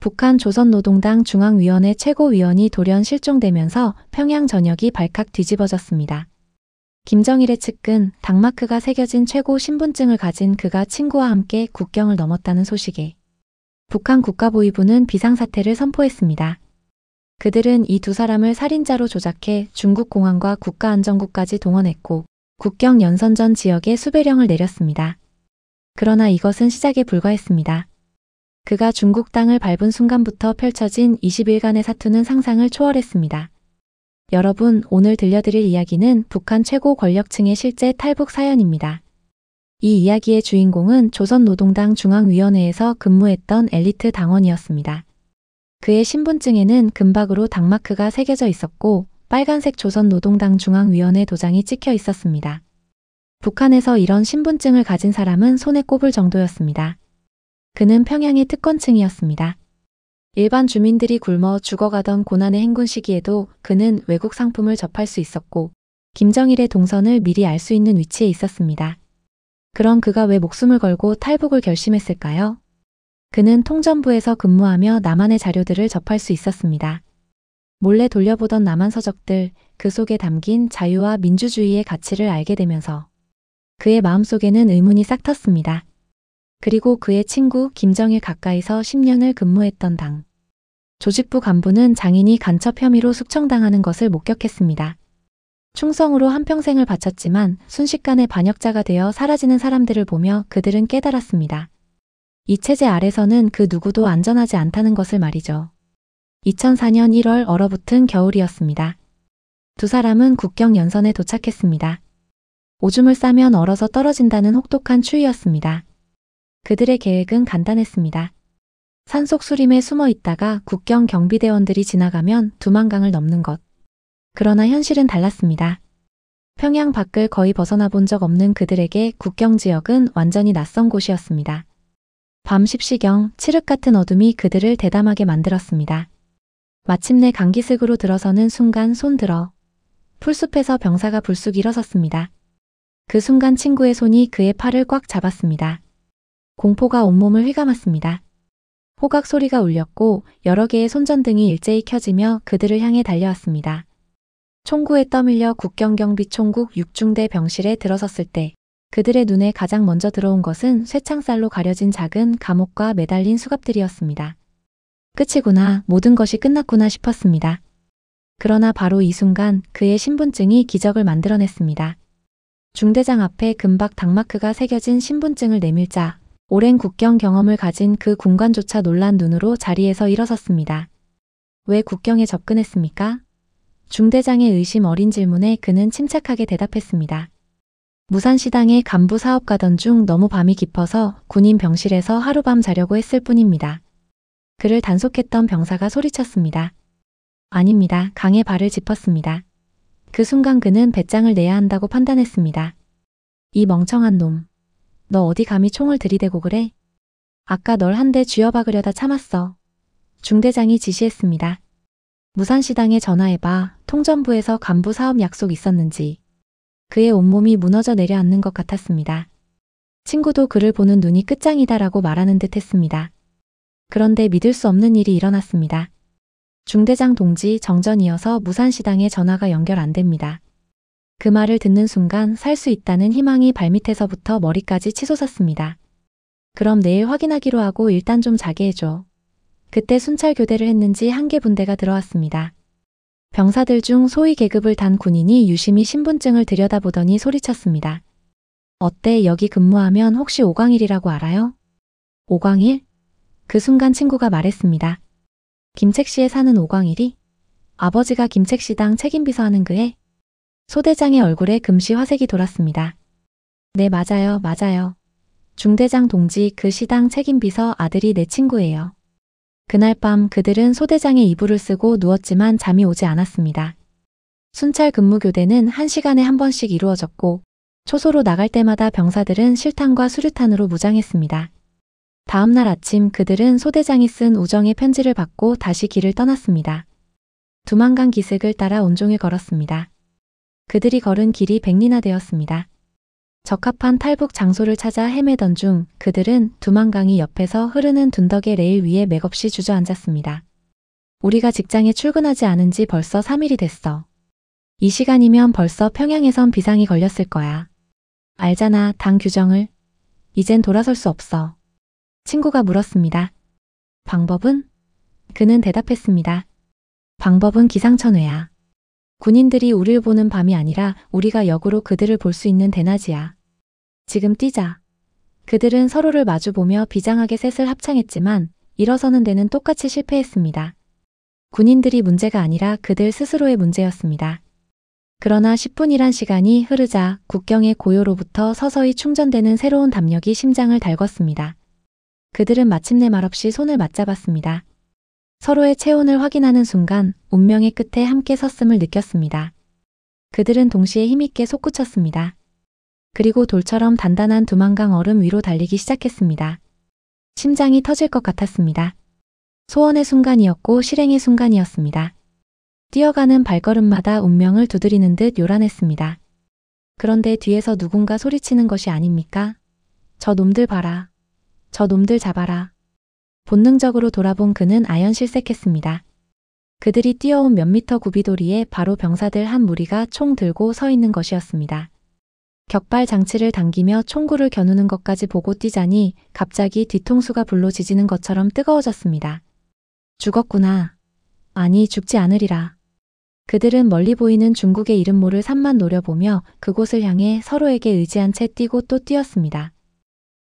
북한 조선노동당 중앙위원회 최고위원이 돌연 실종되면서 평양 전역이 발칵 뒤집어졌습니다. 김정일의 측근 당마크가 새겨진 최고 신분증을 가진 그가 친구와 함께 국경을 넘었다는 소식에 북한 국가보위부는 비상사태를 선포했습니다. 그들은 이 두 사람을 살인자로 조작해 중국 공안과 국가안전국까지 동원했고 국경 연선전 지역에 수배령을 내렸습니다. 그러나 이것은 시작에 불과했습니다. 그가 중국 땅을 밟은 순간부터 펼쳐진 20일간의 사투는 상상을 초월했습니다. 여러분, 오늘 들려드릴 이야기는 북한 최고 권력층의 실제 탈북 사연입니다. 이 이야기의 주인공은 조선노동당 중앙위원회에서 근무했던 엘리트 당원이었습니다. 그의 신분증에는 금박으로 당마크가 새겨져 있었고 빨간색 조선노동당 중앙위원회 도장이 찍혀 있었습니다. 북한에서 이런 신분증을 가진 사람은 손에 꼽을 정도였습니다. 그는 평양의 특권층이었습니다. 일반 주민들이 굶어 죽어가던 고난의 행군 시기에도 그는 외국 상품을 접할 수 있었고 김정일의 동선을 미리 알 수 있는 위치에 있었습니다. 그럼 그가 왜 목숨을 걸고 탈북을 결심했을까요? 그는 통전부에서 근무하며 남한의 자료들을 접할 수 있었습니다. 몰래 돌려보던 남한 서적들, 그 속에 담긴 자유와 민주주의의 가치를 알게 되면서 그의 마음속에는 의문이 싹 텄습니다. 그리고 그의 친구 김정일 가까이서 10년을 근무했던 당 조직부 간부는 장인이 간첩 혐의로 숙청당하는 것을 목격했습니다. 충성으로 한평생을 바쳤지만 순식간에 반역자가 되어 사라지는 사람들을 보며 그들은 깨달았습니다. 이 체제 아래서는 그 누구도 안전하지 않다는 것을 말이죠. 2004년 1월 얼어붙은 겨울이었습니다. 두 사람은 국경 연선에 도착했습니다. 오줌을 싸면 얼어서 떨어진다는 혹독한 추위였습니다. 그들의 계획은 간단했습니다. 산속 수림에 숨어 있다가 국경 경비대원들이 지나가면 두만강을 넘는 것. 그러나 현실은 달랐습니다. 평양 밖을 거의 벗어나 본 적 없는 그들에게 국경 지역은 완전히 낯선 곳이었습니다. 밤 10시경 칠흑 같은 어둠이 그들을 대담하게 만들었습니다. 마침내 강기슭으로 들어서는 순간 손 들어. 풀숲에서 병사가 불쑥 일어섰습니다. 그 순간 친구의 손이 그의 팔을 꽉 잡았습니다. 공포가 온몸을 휘감았습니다. 호각 소리가 울렸고 여러 개의 손전등이 일제히 켜지며 그들을 향해 달려왔습니다. 총구에 떠밀려 국경경비 총국 6중대 병실에 들어섰을 때 그들의 눈에 가장 먼저 들어온 것은 쇠창살로 가려진 작은 감옥과 매달린 수갑들이었습니다. 끝이구나, 모든 것이 끝났구나 싶었습니다. 그러나 바로 이 순간 그의 신분증이 기적을 만들어냈습니다. 중대장 앞에 금박 당마크가 새겨진 신분증을 내밀자 오랜 국경 경험을 가진 그 군관조차 놀란 눈으로 자리에서 일어섰습니다. 왜 국경에 접근했습니까? 중대장의 의심 어린 질문에 그는 침착하게 대답했습니다. 무산시당의 간부 사업 가던 중 너무 밤이 깊어서 군인 병실에서 하룻밤 자려고 했을 뿐입니다. 그를 단속했던 병사가 소리쳤습니다. 아닙니다. 강에 발을 짚었습니다. 그 순간 그는 배짱을 내야 한다고 판단했습니다. 이 멍청한 놈. 너 어디 감히 총을 들이대고 그래? 아까 널 한 대 쥐어박으려다 참았어. 중대장이 지시했습니다. 무산시당에 전화해봐. 통전부에서 간부 사업 약속 있었는지. 그의 온몸이 무너져 내려앉는 것 같았습니다. 친구도 그를 보는 눈이 끝장이다라고 말하는 듯 했습니다. 그런데 믿을 수 없는 일이 일어났습니다. 중대장 동지 정전이어서 무산시당에 전화가 연결 안 됩니다. 그 말을 듣는 순간 살 수 있다는 희망이 발밑에서부터 머리까지 치솟았습니다. 그럼 내일 확인하기로 하고 일단 좀 자게 해줘. 그때 순찰 교대를 했는지 한 개 분대가 들어왔습니다. 병사들 중 소위 계급을 단 군인이 유심히 신분증을 들여다보더니 소리쳤습니다. 어때, 여기 근무하면 혹시 오광일이라고 알아요? 오광일? 그 순간 친구가 말했습니다. 김책시에 사는 오광일이? 아버지가 김책시당 책임비서 하는 그애? 소대장의 얼굴에 금시 화색이 돌았습니다. 네, 맞아요. 중대장 동지, 그 시당 책임비서 아들이 내 친구예요. 그날 밤 그들은 소대장의 이불을 쓰고 누웠지만 잠이 오지 않았습니다. 순찰 근무 교대는 1시간에 한 번씩 이루어졌고 초소로 나갈 때마다 병사들은 실탄과 수류탄으로 무장했습니다. 다음 날 아침 그들은 소대장이 쓴 우정의 편지를 받고 다시 길을 떠났습니다. 두만강 기슭을 따라 온종일 걸었습니다. 그들이 걸은 길이 100리나 되었습니다. 적합한 탈북 장소를 찾아 헤매던 중 그들은 두만강이 옆에서 흐르는 둔덕의 레일 위에 맥없이 주저앉았습니다. 우리가 직장에 출근하지 않은 지 벌써 3일이 됐어. 이 시간이면 벌써 평양에선 비상이 걸렸을 거야. 알잖아, 당 규정을. 이젠 돌아설 수 없어. 친구가 물었습니다. 방법은? 그는 대답했습니다. 방법은 기상천외야. 군인들이 우릴 보는 밤이 아니라 우리가 역으로 그들을 볼 수 있는 대낮이야. 지금 뛰자. 그들은 서로를 마주보며 비장하게 셋을 합창했지만 일어서는 데는 똑같이 실패했습니다. 군인들이 문제가 아니라 그들 스스로의 문제였습니다. 그러나 10분이란 시간이 흐르자 국경의 고요로부터 서서히 충전되는 새로운 담력이 심장을 달궜습니다. 그들은 마침내 말없이 손을 맞잡았습니다. 서로의 체온을 확인하는 순간 운명의 끝에 함께 섰음을 느꼈습니다. 그들은 동시에 힘있게 솟구쳤습니다. 그리고 돌처럼 단단한 두만강 얼음 위로 달리기 시작했습니다. 심장이 터질 것 같았습니다. 소원의 순간이었고 실행의 순간이었습니다. 뛰어가는 발걸음마다 운명을 두드리는 듯 요란했습니다. 그런데 뒤에서 누군가 소리치는 것이 아닙니까? 저 놈들 봐라. 저 놈들 잡아라. 본능적으로 돌아본 그는 아연실색했습니다. 그들이 뛰어온 몇 미터 구비도리에 바로 병사들 한 무리가 총 들고 서 있는 것이었습니다. 격발 장치를 당기며 총구를 겨누는 것까지 보고 뛰자니 갑자기 뒤통수가 불로 지지는 것처럼 뜨거워졌습니다. 죽었구나. 아니, 죽지 않으리라. 그들은 멀리 보이는 중국의 이름 모를 산만 노려보며 그곳을 향해 서로에게 의지한 채 뛰고 또 뛰었습니다.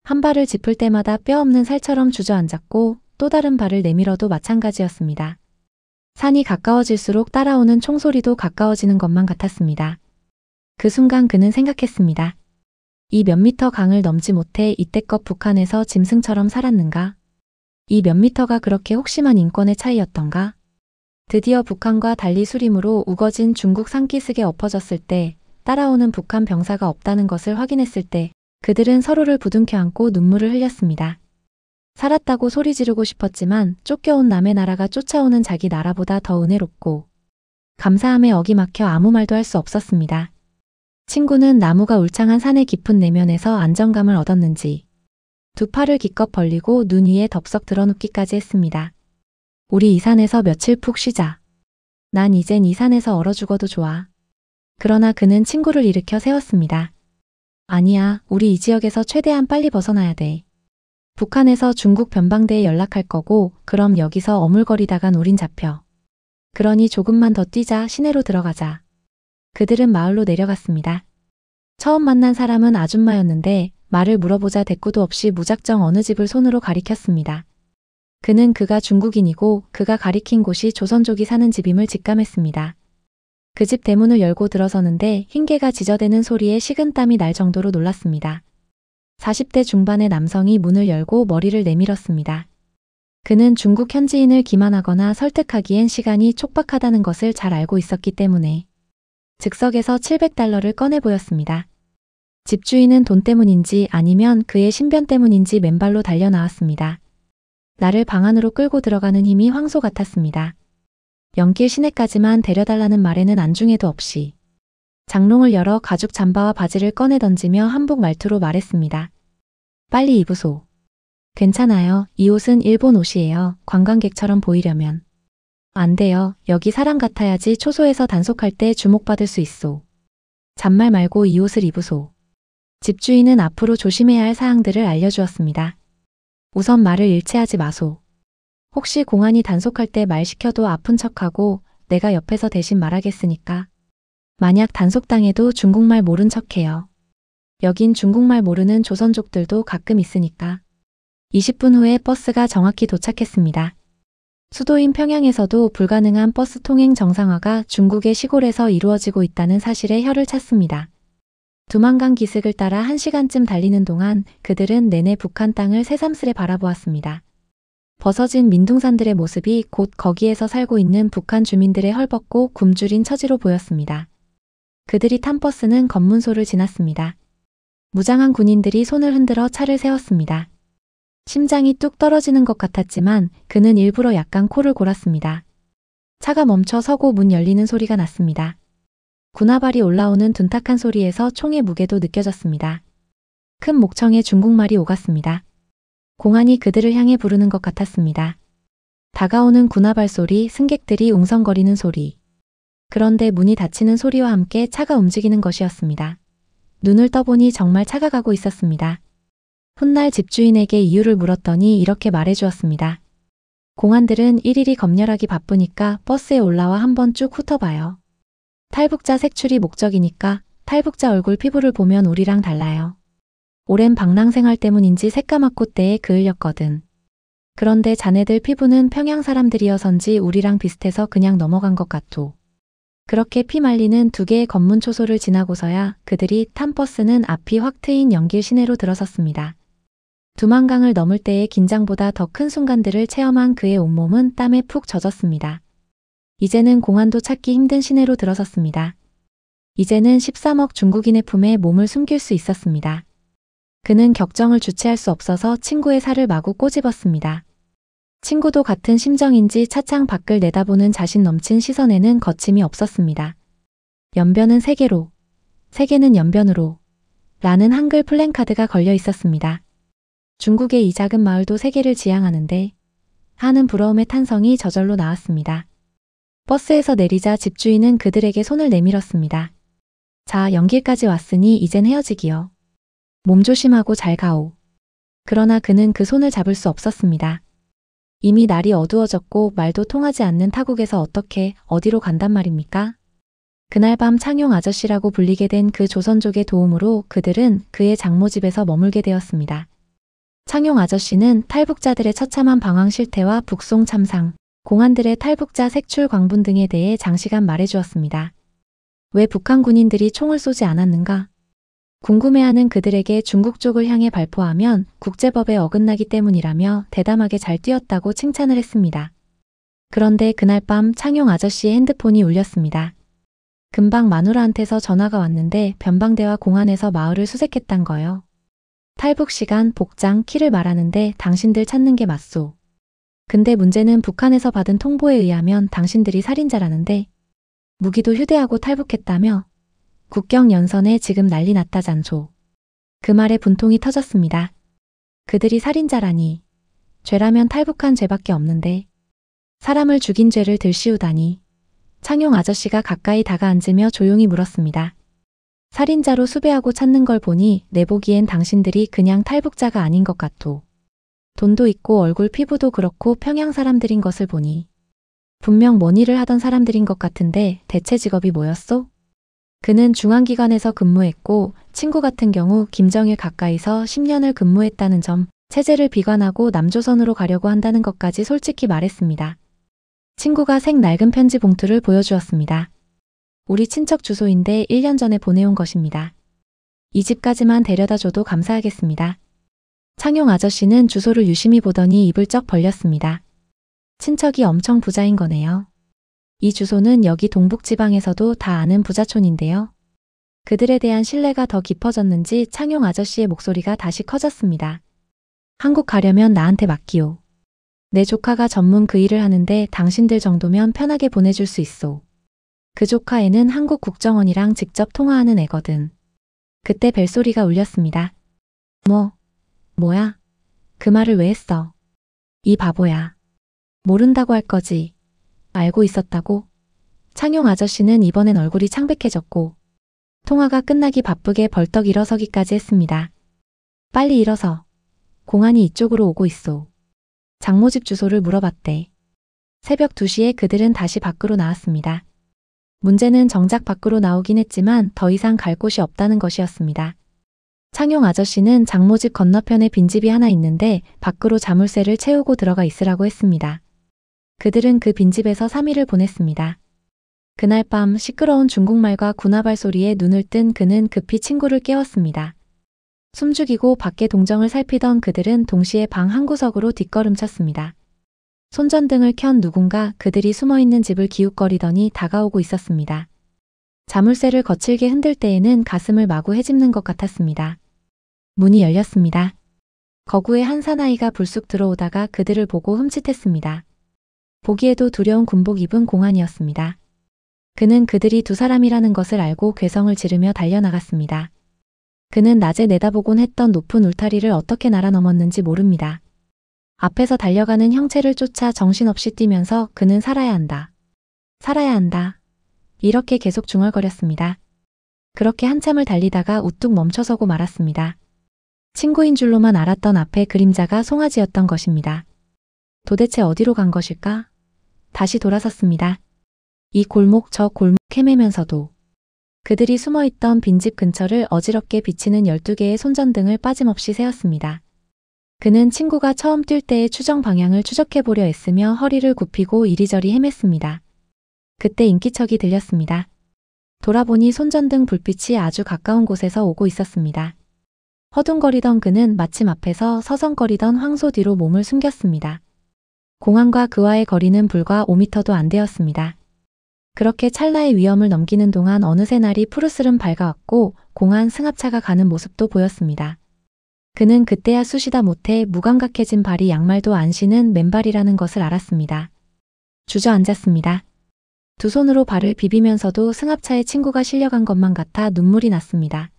한 발을 짚을 때마다 뼈없는 살처럼 주저앉았고 또 다른 발을 내밀어도 마찬가지였습니다. 산이 가까워질수록 따라오는 총소리도 가까워지는 것만 같았습니다. 그 순간 그는 생각했습니다. 이 몇 미터 강을 넘지 못해 이때껏 북한에서 짐승처럼 살았는가? 이 몇 미터가 그렇게 혹심한 인권의 차이였던가? 드디어 북한과 달리 수림으로 우거진 중국 산기슭에 엎어졌을 때, 따라오는 북한 병사가 없다는 것을 확인했을 때 그들은 서로를 부둥켜 안고 눈물을 흘렸습니다. 살았다고 소리 지르고 싶었지만 쫓겨온 남의 나라가 쫓아오는 자기 나라보다 더 은혜롭고 감사함에 어기 막혀 아무 말도 할 수 없었습니다. 친구는 나무가 울창한 산의 깊은 내면에서 안정감을 얻었는지 두 팔을 기껏 벌리고 눈 위에 덥석 드러눕기까지 했습니다. 우리 이 산에서 며칠 푹 쉬자. 난 이젠 이 산에서 얼어 죽어도 좋아. 그러나 그는 친구를 일으켜 세웠습니다. 아니야, 우리 이 지역에서 최대한 빨리 벗어나야 돼. 북한에서 중국 변방대에 연락할 거고 그럼 여기서 어물거리다간 우린 잡혀. 그러니 조금만 더 뛰자. 시내로 들어가자. 그들은 마을로 내려갔습니다. 처음 만난 사람은 아줌마였는데 말을 물어보자 대꾸도 없이 무작정 어느 집을 손으로 가리켰습니다. 그는 그가 중국인이고 그가 가리킨 곳이 조선족이 사는 집임을 직감했습니다. 그 집 대문을 열고 들어서는데 흰개가 지저대는 소리에 식은땀이 날 정도로 놀랐습니다. 40대 중반의 남성이 문을 열고 머리를 내밀었습니다. 그는 중국 현지인을 기만하거나 설득하기엔 시간이 촉박하다는 것을 잘 알고 있었기 때문에 즉석에서 700달러를 꺼내 보였습니다. 집주인은 돈 때문인지 아니면 그의 신변 때문인지 맨발로 달려나왔습니다. 나를 방 안으로 끌고 들어가는 힘이 황소 같았습니다. 연길 시내까지만 데려달라는 말에는 안중에도 없이 장롱을 열어 가죽 잠바와 바지를 꺼내 던지며 한국 말투로 말했습니다. 빨리 입으소. 괜찮아요. 이 옷은 일본 옷이에요. 관광객처럼 보이려면. 안 돼요. 여기 사람 같아야지 초소에서 단속할 때 주목받을 수 있소. 잔말 말고 이 옷을 입으소. 집주인은 앞으로 조심해야 할 사항들을 알려주었습니다. 우선 말을 일체하지 마소. 혹시 공안이 단속할 때 말 시켜도 아픈 척하고 내가 옆에서 대신 말하겠으니까. 만약 단속당해도 중국말 모른 척해요. 여긴 중국말 모르는 조선족들도 가끔 있으니까. 20분 후에 버스가 정확히 도착했습니다. 수도인 평양에서도 불가능한 버스 통행 정상화가 중국의 시골에서 이루어지고 있다는 사실에 혀를 찼습니다. 두만강 기슭을 따라 1시간쯤 달리는 동안 그들은 내내 북한 땅을 새삼스레 바라보았습니다. 벗어진 민둥산들의 모습이 곧 거기에서 살고 있는 북한 주민들의 헐벗고 굶주린 처지로 보였습니다. 그들이 탄 버스는 검문소를 지났습니다. 무장한 군인들이 손을 흔들어 차를 세웠습니다. 심장이 뚝 떨어지는 것 같았지만 그는 일부러 약간 코를 골았습니다. 차가 멈춰 서고 문 열리는 소리가 났습니다. 군화발이 올라오는 둔탁한 소리에서 총의 무게도 느껴졌습니다. 큰 목청에 중국말이 오갔습니다. 공안이 그들을 향해 부르는 것 같았습니다. 다가오는 군화발 소리, 승객들이 웅성거리는 소리. 그런데 문이 닫히는 소리와 함께 차가 움직이는 것이었습니다. 눈을 떠보니 정말 차가 가고 있었습니다. 훗날 집주인에게 이유를 물었더니 이렇게 말해주었습니다. 공안들은 일일이 검열하기 바쁘니까 버스에 올라와 한번 쭉 훑어봐요. 탈북자 색출이 목적이니까 탈북자 얼굴 피부를 보면 우리랑 달라요. 오랜 방랑생활 때문인지 새까맣고 때에 그을렸거든. 그런데 자네들 피부는 평양 사람들이어선지 우리랑 비슷해서 그냥 넘어간 것 같오. 그렇게 피말리는 두 개의 검문 초소를 지나고서야 그들이 탄 버스는 앞이 확 트인 연길 시내로 들어섰습니다. 두만강을 넘을 때의 긴장보다 더 큰 순간들을 체험한 그의 온몸은 땀에 푹 젖었습니다. 이제는 공안도 찾기 힘든 시내로 들어섰습니다. 이제는 13억 중국인의 품에 몸을 숨길 수 있었습니다. 그는 격정을 주체할 수 없어서 친구의 살을 마구 꼬집었습니다. 친구도 같은 심정인지 차창 밖을 내다보는 자신 넘친 시선에는 거침이 없었습니다. 연변은 세계로, 세계는 연변으로 라는 한글 플랜카드가 걸려 있었습니다. 중국의 이 작은 마을도 세계를 지향하는데 하는 부러움의 탄성이 저절로 나왔습니다. 버스에서 내리자 집주인은 그들에게 손을 내밀었습니다. 자, 연길까지 왔으니 이젠 헤어지기요. 몸 조심하고 잘 가오. 그러나 그는 그 손을 잡을 수 없었습니다. 이미 날이 어두워졌고 말도 통하지 않는 타국에서 어떻게 어디로 간단 말입니까? 그날 밤 창용 아저씨라고 불리게 된 그 조선족의 도움으로 그들은 그의 장모집에서 머물게 되었습니다. 창용 아저씨는 탈북자들의 처참한 방황 실태와 북송 참상, 공안들의 탈북자 색출 광분 등에 대해 장시간 말해주었습니다. 왜 북한 군인들이 총을 쏘지 않았는가? 궁금해하는 그들에게 중국 쪽을 향해 발포하면 국제법에 어긋나기 때문이라며 대담하게 잘 뛰었다고 칭찬을 했습니다. 그런데 그날 밤 창용 아저씨의 핸드폰이 울렸습니다. 금방 마누라한테서 전화가 왔는데 변방대와 공안에서 마을을 수색했단 거요. 탈북 시간, 복장, 키를 말하는데 당신들 찾는 게 맞소. 근데 문제는 북한에서 받은 통보에 의하면 당신들이 살인자라는데 무기도 휴대하고 탈북했다며 국경 연선에 지금 난리 났다잔소. 그 말에 분통이 터졌습니다. 그들이 살인자라니. 죄라면 탈북한 죄밖에 없는데 사람을 죽인 죄를 들씌우다니. 창용 아저씨가 가까이 다가앉으며 조용히 물었습니다. 살인자로 수배하고 찾는 걸 보니 내 보기엔 당신들이 그냥 탈북자가 아닌 것 같오. 돈도 있고 얼굴 피부도 그렇고 평양 사람들인 것을 보니 분명 뭔 일을 하던 사람들인 것 같은데 대체 직업이 뭐였소? 그는 중앙기관에서 근무했고 친구 같은 경우 김정일 가까이서 10년을 근무했다는 점, 체제를 비관하고 남조선으로 가려고 한다는 것까지 솔직히 말했습니다. 친구가 색 낡은 편지 봉투를 보여주었습니다. 우리 친척 주소인데 1년 전에 보내온 것입니다. 이 집까지만 데려다줘도 감사하겠습니다. 창용 아저씨는 주소를 유심히 보더니 입을 쩍 벌렸습니다. 친척이 엄청 부자인 거네요. 이 주소는 여기 동북지방에서도 다 아는 부자촌인데요. 그들에 대한 신뢰가 더 깊어졌는지 창용 아저씨의 목소리가 다시 커졌습니다. 한국 가려면 나한테 맡기오. 내 조카가 전문 그 일을 하는데 당신들 정도면 편하게 보내줄 수 있소. 그 조카 애는 한국 국정원이랑 직접 통화하는 애거든. 그때 벨소리가 울렸습니다. 뭐야? 그 말을 왜 했어? 이 바보야. 모른다고 할 거지. 알고 있었다고? 창용 아저씨는 이번엔 얼굴이 창백해졌고 통화가 끝나기 바쁘게 벌떡 일어서기까지 했습니다. 빨리 일어서. 공안이 이쪽으로 오고 있소. 장모집 주소를 물어봤대. 새벽 2시에 그들은 다시 밖으로 나왔습니다. 문제는 정작 밖으로 나오긴 했지만 더 이상 갈 곳이 없다는 것이었습니다. 창용 아저씨는 장모집 건너편에 빈집이 하나 있는데 밖으로 자물쇠를 채우고 들어가 있으라고 했습니다. 그들은 그 빈집에서 3일을 보냈습니다. 그날 밤 시끄러운 중국말과 군화발 소리에 눈을 뜬 그는 급히 친구를 깨웠습니다. 숨죽이고 밖의 동정을 살피던 그들은 동시에 방 한구석으로 뒷걸음쳤습니다. 손전등을 켠 누군가 그들이 숨어있는 집을 기웃거리더니 다가오고 있었습니다. 자물쇠를 거칠게 흔들 때에는 가슴을 마구 헤집는 것 같았습니다. 문이 열렸습니다. 거구의 한 사나이가 불쑥 들어오다가 그들을 보고 흠칫했습니다. 보기에도 두려운 군복 입은 공안이었습니다. 그는 그들이 두 사람이라는 것을 알고 괴성을 지르며 달려나갔습니다. 그는 낮에 내다보곤 했던 높은 울타리를 어떻게 날아넘었는지 모릅니다. 앞에서 달려가는 형체를 쫓아 정신없이 뛰면서 그는 살아야 한다. 살아야 한다. 이렇게 계속 중얼거렸습니다. 그렇게 한참을 달리다가 우뚝 멈춰서고 말았습니다. 친구인 줄로만 알았던 앞에 그림자가 송아지였던 것입니다. 도대체 어디로 간 것일까? 다시 돌아섰습니다. 이 골목 저 골목 헤매면서도 그들이 숨어있던 빈집 근처를 어지럽게 비치는 12개의 손전등을 빠짐없이 세었습니다. 그는 친구가 처음 뛸 때의 추정 방향을 추적해보려 애쓰며 허리를 굽히고 이리저리 헤맸습니다. 그때 인기척이 들렸습니다. 돌아보니 손전등 불빛이 아주 가까운 곳에서 오고 있었습니다. 허둥거리던 그는 마침 앞에서 서성거리던 황소 뒤로 몸을 숨겼습니다. 공항과 그와의 거리는 불과 5m도 안 되었습니다. 그렇게 찰나의 위험을 넘기는 동안 어느새 날이 푸르스름 밝아왔고 공안 승합차가 가는 모습도 보였습니다. 그는 그때야 쑤시다 못해 무감각해진 발이 양말도 안 신은 맨발이라는 것을 알았습니다. 주저앉았습니다. 두 손으로 발을 비비면서도 승합차에 친구가 실려간 것만 같아 눈물이 났습니다.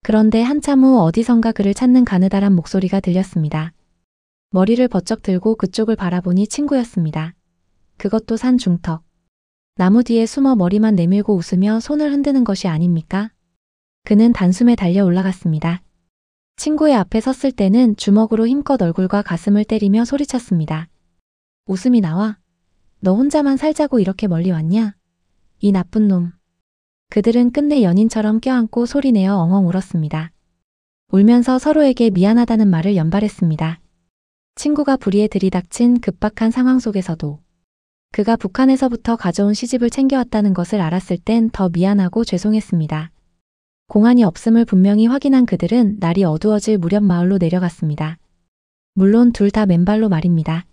그런데 한참 후 어디선가 그를 찾는 가느다란 목소리가 들렸습니다. 머리를 버쩍 들고 그쪽을 바라보니 친구였습니다. 그것도 산 중턱. 나무 뒤에 숨어 머리만 내밀고 웃으며 손을 흔드는 것이 아닙니까? 그는 단숨에 달려 올라갔습니다. 친구의 앞에 섰을 때는 주먹으로 힘껏 얼굴과 가슴을 때리며 소리쳤습니다. 웃음이 나와? 너 혼자만 살자고 이렇게 멀리 왔냐? 이 나쁜 놈. 그들은 끝내 연인처럼 껴안고 소리내어 엉엉 울었습니다. 울면서 서로에게 미안하다는 말을 연발했습니다. 친구가 불의에 들이닥친 급박한 상황 속에서도 그가 북한에서부터 가져온 시집을 챙겨왔다는 것을 알았을 땐 더 미안하고 죄송했습니다. 공안이 없음을 분명히 확인한 그들은 날이 어두워질 무렵 마을로 내려갔습니다. 물론 둘 다 맨발로 말입니다.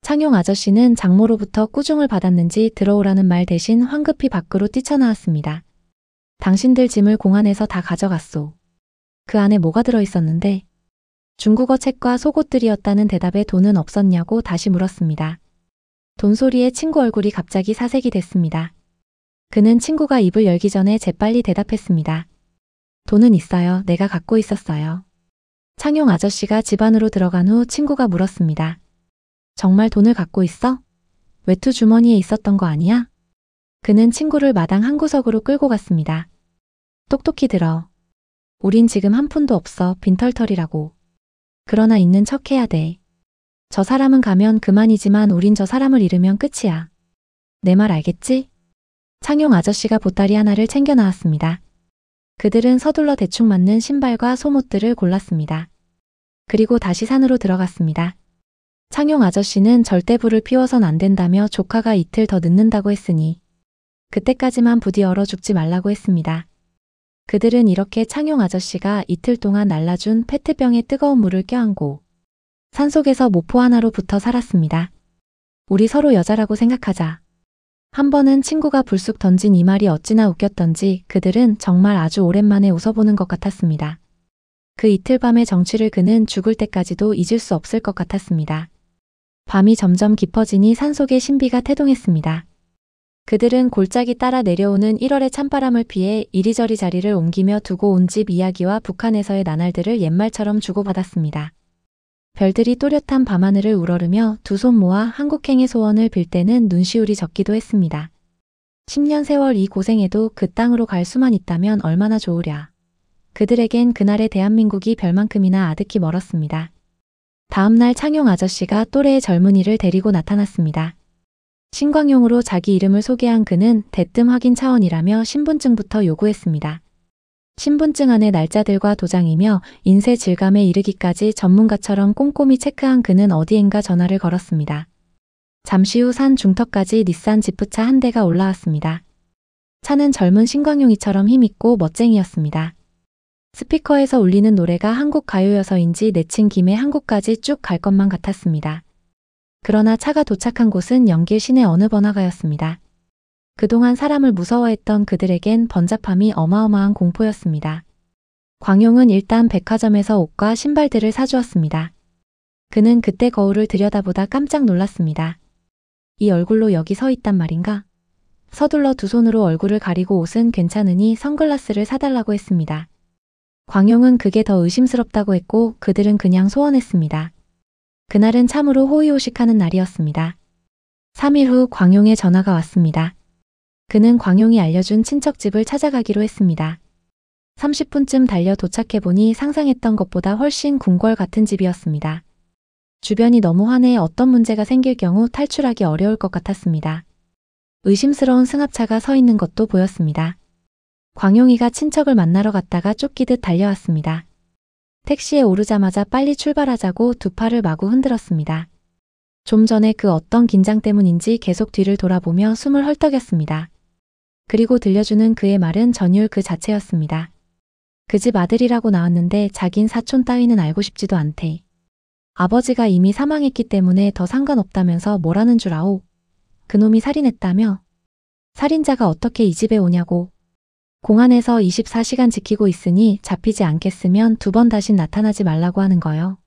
창용 아저씨는 장모로부터 꾸중을 받았는지 들어오라는 말 대신 황급히 밖으로 뛰쳐나왔습니다. 당신들 짐을 공안에서 다 가져갔소. 그 안에 뭐가 들어있었는데? 중국어 책과 속옷들이었다는 대답에 돈은 없었냐고 다시 물었습니다. 돈소리에 친구 얼굴이 갑자기 사색이 됐습니다. 그는 친구가 입을 열기 전에 재빨리 대답했습니다. 돈은 있어요. 내가 갖고 있었어요. 창용 아저씨가 집 안으로 들어간 후 친구가 물었습니다. 정말 돈을 갖고 있어? 외투 주머니에 있었던 거 아니야? 그는 친구를 마당 한 구석으로 끌고 갔습니다. 똑똑히 들어. 우린 지금 한 푼도 없어. 빈털털이라고. 그러나 있는 척 해야 돼. 저 사람은 가면 그만이지만 우린 저 사람을 잃으면 끝이야. 내 말 알겠지? 창용 아저씨가 보따리 하나를 챙겨 나왔습니다. 그들은 서둘러 대충 맞는 신발과 소못들을 골랐습니다. 그리고 다시 산으로 들어갔습니다. 창용 아저씨는 절대 불을 피워선 안 된다며 조카가 이틀 더 늦는다고 했으니 그때까지만 부디 얼어 죽지 말라고 했습니다. 그들은 이렇게 창용 아저씨가 이틀 동안 날라준 페트병에 뜨거운 물을 껴안고 산속에서 모포 하나로 붙어 살았습니다. 우리 서로 여자라고 생각하자. 한 번은 친구가 불쑥 던진 이 말이 어찌나 웃겼던지 그들은 정말 아주 오랜만에 웃어보는 것 같았습니다. 그 이틀 밤의 정취를 그는 죽을 때까지도 잊을 수 없을 것 같았습니다. 밤이 점점 깊어지니 산속의 신비가 태동했습니다. 그들은 골짜기 따라 내려오는 1월의 찬바람을 피해 이리저리 자리를 옮기며 두고 온 집 이야기와 북한에서의 나날들을 옛말처럼 주고받았습니다. 별들이 또렷한 밤하늘을 우러르며 두 손 모아 한국행의 소원을 빌 때는 눈시울이 젖기도 했습니다. 10년 세월 이 고생에도 그 땅으로 갈 수만 있다면 얼마나 좋으랴. 그들에겐 그날의 대한민국이 별만큼이나 아득히 멀었습니다. 다음 날 창용 아저씨가 또래의 젊은이를 데리고 나타났습니다. 신광용으로 자기 이름을 소개한 그는 대뜸 확인 차원이라며 신분증부터 요구했습니다. 신분증 안에 날짜들과 도장이며 인쇄 질감에 이르기까지 전문가처럼 꼼꼼히 체크한 그는 어디엔가 전화를 걸었습니다. 잠시 후 산 중턱까지 닛산 지프차 한 대가 올라왔습니다. 차는 젊은 신광용이처럼 힘있고 멋쟁이였습니다. 스피커에서 울리는 노래가 한국 가요여서인지 내친 김에 한국까지 쭉 갈 것만 같았습니다. 그러나 차가 도착한 곳은 연길 시내 어느 번화가였습니다. 그동안 사람을 무서워했던 그들에겐 번잡함이 어마어마한 공포였습니다. 광용은 일단 백화점에서 옷과 신발들을 사주었습니다. 그는 그때 거울을 들여다보다 깜짝 놀랐습니다. 이 얼굴로 여기 서 있단 말인가? 서둘러 두 손으로 얼굴을 가리고 옷은 괜찮으니 선글라스를 사달라고 했습니다. 광용은 그게 더 의심스럽다고 했고 그들은 그냥 소원했습니다. 그날은 참으로 호의호식하는 날이었습니다. 3일 후 광용의 전화가 왔습니다. 그는 광용이 알려준 친척집을 찾아가기로 했습니다. 30분쯤 달려 도착해보니 상상했던 것보다 훨씬 궁궐 같은 집이었습니다. 주변이 너무 환해 어떤 문제가 생길 경우 탈출하기 어려울 것 같았습니다. 의심스러운 승합차가 서 있는 것도 보였습니다. 광용이가 친척을 만나러 갔다가 쫓기듯 달려왔습니다. 택시에 오르자마자 빨리 출발하자고 두 팔을 마구 흔들었습니다. 좀 전에 그 어떤 긴장 때문인지 계속 뒤를 돌아보며 숨을 헐떡였습니다. 그리고 들려주는 그의 말은 전율 그 자체였습니다. 그 집 아들이라고 나왔는데 자긴 사촌 따위는 알고 싶지도 않대. 아버지가 이미 사망했기 때문에 더 상관없다면서 뭐라는 줄 아오. 그놈이 살인했다며? 살인자가 어떻게 이 집에 오냐고. 공안에서 24시간 지키고 있으니 잡히지 않겠으면 2번 다신 나타나지 말라고 하는 거요.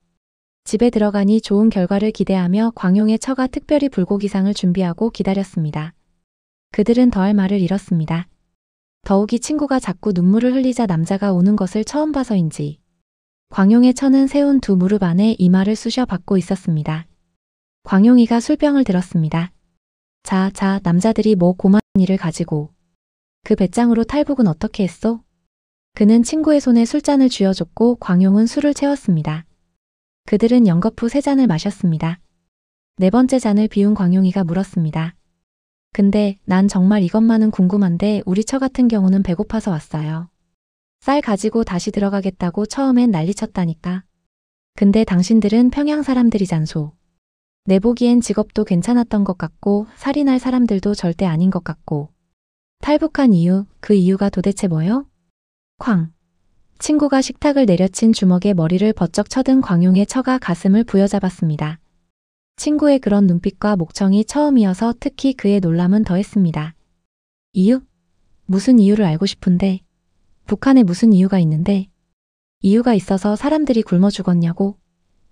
집에 들어가니 좋은 결과를 기대하며 광용의 처가 특별히 불고기상을 준비하고 기다렸습니다. 그들은 더할 말을 잃었습니다. 더욱이 친구가 자꾸 눈물을 흘리자 남자가 우는 것을 처음 봐서인지 광용의 처는 세운 두 무릎 안에 이마를 쑤셔 받고 있었습니다. 광용이가 술병을 들었습니다. 자, 남자들이 뭐 고만 일을 가지고. 그 배짱으로 탈북은 어떻게 했소? 그는 친구의 손에 술잔을 쥐어줬고 광용은 술을 채웠습니다. 그들은 연거푸 3잔을 마셨습니다. 4번째 잔을 비운 광용이가 물었습니다. 근데 난 정말 이것만은 궁금한데 우리 처 같은 경우는 배고파서 왔어요. 쌀 가지고 다시 들어가겠다고 처음엔 난리쳤다니까. 근데 당신들은 평양 사람들이잖소. 내 보기엔 직업도 괜찮았던 것 같고 살인할 사람들도 절대 아닌 것 같고. 탈북한 이유, 그 이유가 도대체 뭐요? 쾅. 친구가 식탁을 내려친 주먹에 머리를 버쩍 쳐든 광용의 처가 가슴을 부여잡았습니다. 친구의 그런 눈빛과 목청이 처음이어서 특히 그의 놀람은 더했습니다. 이유? 무슨 이유를 알고 싶은데. 북한에 무슨 이유가 있는데. 이유가 있어서 사람들이 굶어 죽었냐고.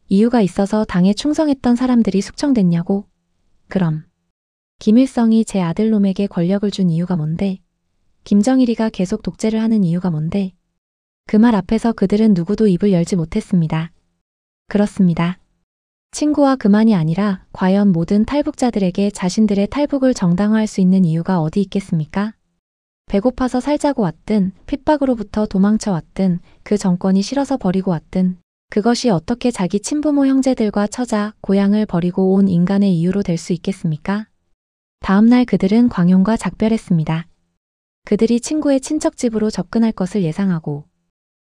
이유가 있어서 당에 충성했던 사람들이 숙청됐냐고. 그럼. 김일성이 제 아들놈에게 권력을 준 이유가 뭔데? 김정일이가 계속 독재를 하는 이유가 뭔데? 그 말 앞에서 그들은 누구도 입을 열지 못했습니다. 그렇습니다. 친구와 그만이 아니라 과연 모든 탈북자들에게 자신들의 탈북을 정당화할 수 있는 이유가 어디 있겠습니까? 배고파서 살자고 왔든 핍박으로부터 도망쳐 왔든 그 정권이 싫어서 버리고 왔든 그것이 어떻게 자기 친부모 형제들과 처자, 고향을 버리고 온 인간의 이유로 될 수 있겠습니까? 다음 날 그들은 광용과 작별했습니다. 그들이 친구의 친척집으로 접근할 것을 예상하고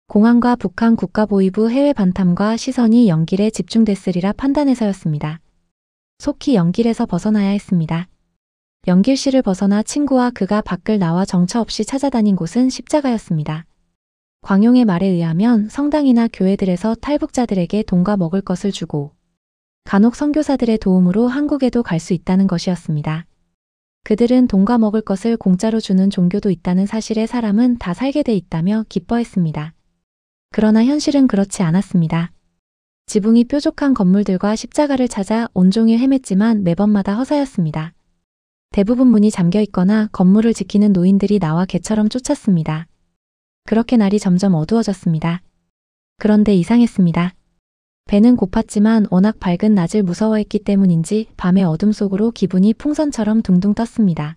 공안과 북한 국가보위부 해외 반탐과 시선이 연길에 집중됐으리라 판단해서였습니다. 속히 연길에서 벗어나야 했습니다. 연길시를 벗어나 친구와 그가 밖을 나와 정처 없이 찾아다닌 곳은 십자가였습니다. 광용의 말에 의하면 성당이나 교회들에서 탈북자들에게 돈과 먹을 것을 주고 간혹 선교사들의 도움으로 한국에도 갈 수 있다는 것이었습니다. 그들은 돈과 먹을 것을 공짜로 주는 종교도 있다는 사실에 사람은 다 살게 돼 있다며 기뻐했습니다. 그러나 현실은 그렇지 않았습니다. 지붕이 뾰족한 건물들과 십자가를 찾아 온종일 헤맸지만 매번마다 허사였습니다. 대부분 문이 잠겨 있거나 건물을 지키는 노인들이 나와 개처럼 쫓았습니다. 그렇게 날이 점점 어두워졌습니다. 그런데 이상했습니다. 배는 고팠지만 워낙 밝은 낮을 무서워했기 때문인지 밤의 어둠 속으로 기분이 풍선처럼 둥둥 떴습니다.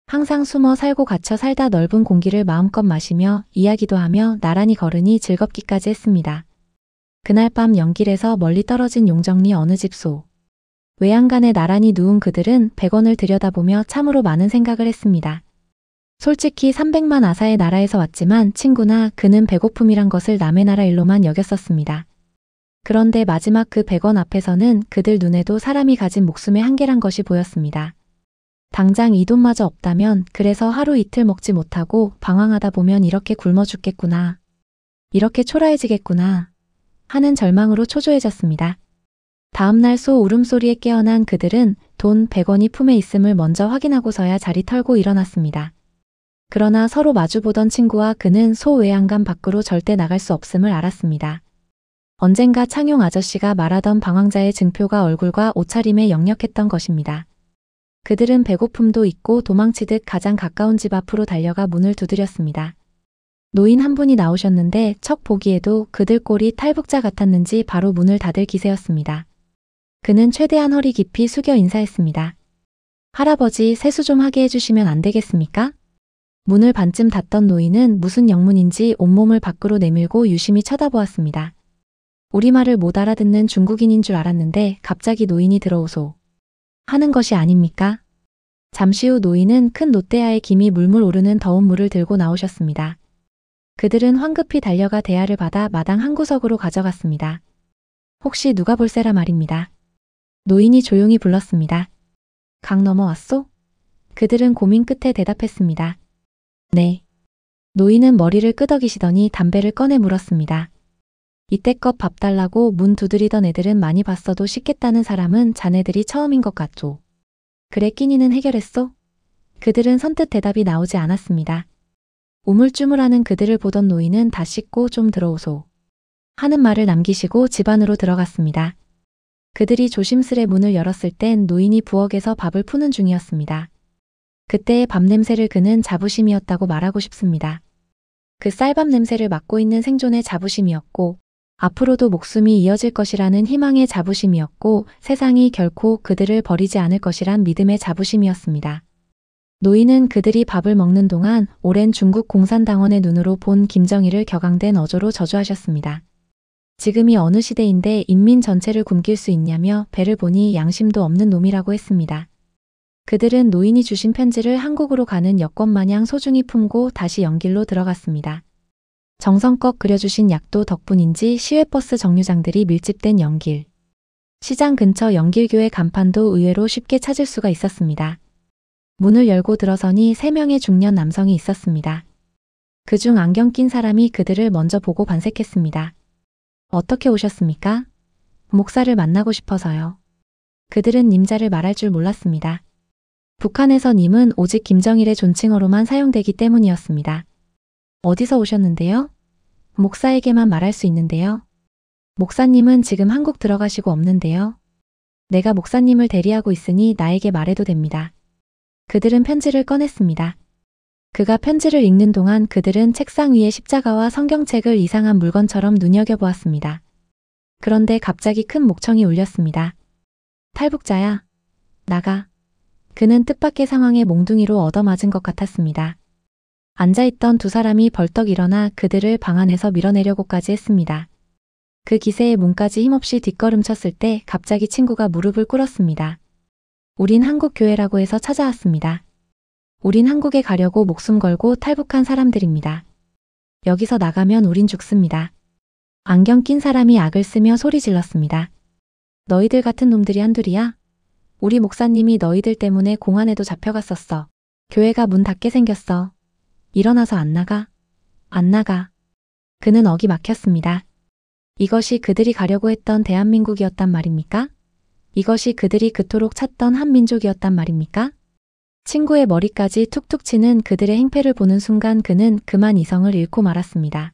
항상 숨어 살고 갇혀 살다 넓은 공기를 마음껏 마시며 이야기도 하며 나란히 걸으니 즐겁기까지 했습니다. 그날 밤 연길에서 멀리 떨어진 용정리 어느 집소. 외양간에 나란히 누운 그들은 백원을 들여다보며 참으로 많은 생각을 했습니다. 솔직히 300만 아사의 나라에서 왔지만 친구나 그는 배고픔이란 것을 남의 나라 일로만 여겼었습니다. 그런데 마지막 그 100원 앞에서는 그들 눈에도 사람이 가진 목숨의 한계란 것이 보였습니다. 당장 이 돈마저 없다면 그래서 하루 이틀 먹지 못하고 방황하다 보면 이렇게 굶어 죽겠구나. 이렇게 초라해지겠구나. 하는 절망으로 초조해졌습니다. 다음날 소 울음소리에 깨어난 그들은 돈 100원이 품에 있음을 먼저 확인하고서야 자리 털고 일어났습니다. 그러나 서로 마주보던 친구와 그는 소 외양간 밖으로 절대 나갈 수 없음을 알았습니다. 언젠가 창용 아저씨가 말하던 방황자의 증표가 얼굴과 옷차림에 역력했던 것입니다. 그들은 배고픔도 잊고 도망치듯 가장 가까운 집 앞으로 달려가 문을 두드렸습니다. 노인 한 분이 나오셨는데 척 보기에도 그들 꼴이 탈북자 같았는지 바로 문을 닫을 기세였습니다. 그는 최대한 허리 깊이 숙여 인사했습니다. 할아버지, 세수 좀 하게 해주시면 안 되겠습니까? 문을 반쯤 닫던 노인은 무슨 영문인지 온몸을 밖으로 내밀고 유심히 쳐다보았습니다. 우리말을 못 알아듣는 중국인인 줄 알았는데 갑자기 노인이 들어오소 하는 것이 아닙니까? 잠시 후 노인은 큰 롯데아에 김이 물물 오르는 더운 물을 들고 나오셨습니다. 그들은 황급히 달려가 대야를 받아 마당 한 구석으로 가져갔습니다. 혹시 누가 볼세라 말입니다. 노인이 조용히 불렀습니다. 강 넘어왔소? 그들은 고민 끝에 대답했습니다. 네. 노인은 머리를 끄덕이시더니 담배를 꺼내 물었습니다. 이때껏 밥 달라고 문 두드리던 애들은 많이 봤어도 씻겠다는 사람은 자네들이 처음인 것 같소. 그래 끼니는 해결했소? 그들은 선뜻 대답이 나오지 않았습니다. 우물쭈물하는 그들을 보던 노인은 다 씻고 좀 들어오소 하는 말을 남기시고 집 안으로 들어갔습니다. 그들이 조심스레 문을 열었을 땐 노인이 부엌에서 밥을 푸는 중이었습니다. 그때의 밥 냄새를 그는 자부심이었다고 말하고 싶습니다. 그 쌀밥 냄새를 맡고 있는 생존의 자부심이었고 앞으로도 목숨이 이어질 것이라는 희망의 자부심이었고 세상이 결코 그들을 버리지 않을 것이란 믿음의 자부심이었습니다. 노인은 그들이 밥을 먹는 동안 오랜 중국 공산당원의 눈으로 본 김정일을 격앙된 어조로 저주하셨습니다. 지금이 어느 시대인데 인민 전체를 굶길 수 있냐며 배를 보니 양심도 없는 놈이라고 했습니다. 그들은 노인이 주신 편지를 한국으로 가는 여권 마냥 소중히 품고 다시 연길로 들어갔습니다. 정성껏 그려주신 약도 덕분인지 시외버스 정류장들이 밀집된 연길. 시장 근처 연길교회 간판도 의외로 쉽게 찾을 수가 있었습니다. 문을 열고 들어서니 3명의 중년 남성이 있었습니다. 그중 안경 낀 사람이 그들을 먼저 보고 반색했습니다. 어떻게 오셨습니까? 목사를 만나고 싶어서요. 그들은 님자를 말할 줄 몰랐습니다. 북한에서 님은 오직 김정일의 존칭어로만 사용되기 때문이었습니다. 어디서 오셨는데요? 목사에게만 말할 수 있는데요. 목사님은 지금 한국 들어가시고 없는데요. 내가 목사님을 대리하고 있으니 나에게 말해도 됩니다. 그들은 편지를 꺼냈습니다. 그가 편지를 읽는 동안 그들은 책상 위에 십자가와 성경책을 이상한 물건처럼 눈여겨보았습니다. 그런데 갑자기 큰 목청이 울렸습니다. 탈북자야, 나가. 그는 뜻밖의 상황에 몽둥이로 얻어맞은 것 같았습니다. 앉아있던 두 사람이 벌떡 일어나 그들을 방 안에서 밀어내려고까지 했습니다. 그 기세에 문까지 힘없이 뒷걸음쳤을 때 갑자기 친구가 무릎을 꿇었습니다. 우린 한국 교회라고 해서 찾아왔습니다. 우린 한국에 가려고 목숨 걸고 탈북한 사람들입니다. 여기서 나가면 우린 죽습니다. 안경 낀 사람이 악을 쓰며 소리 질렀습니다. 너희들 같은 놈들이 한둘이야? 우리 목사님이 너희들 때문에 공안에도 잡혀갔었어. 교회가 문 닫게 생겼어. 일어나서 안 나가? 안 나가. 그는 어기 막혔습니다. 이것이 그들이 가려고 했던 대한민국이었단 말입니까? 이것이 그들이 그토록 찾던 한민족이었단 말입니까? 친구의 머리까지 툭툭 치는 그들의 행패를 보는 순간 그는 그만 이성을 잃고 말았습니다.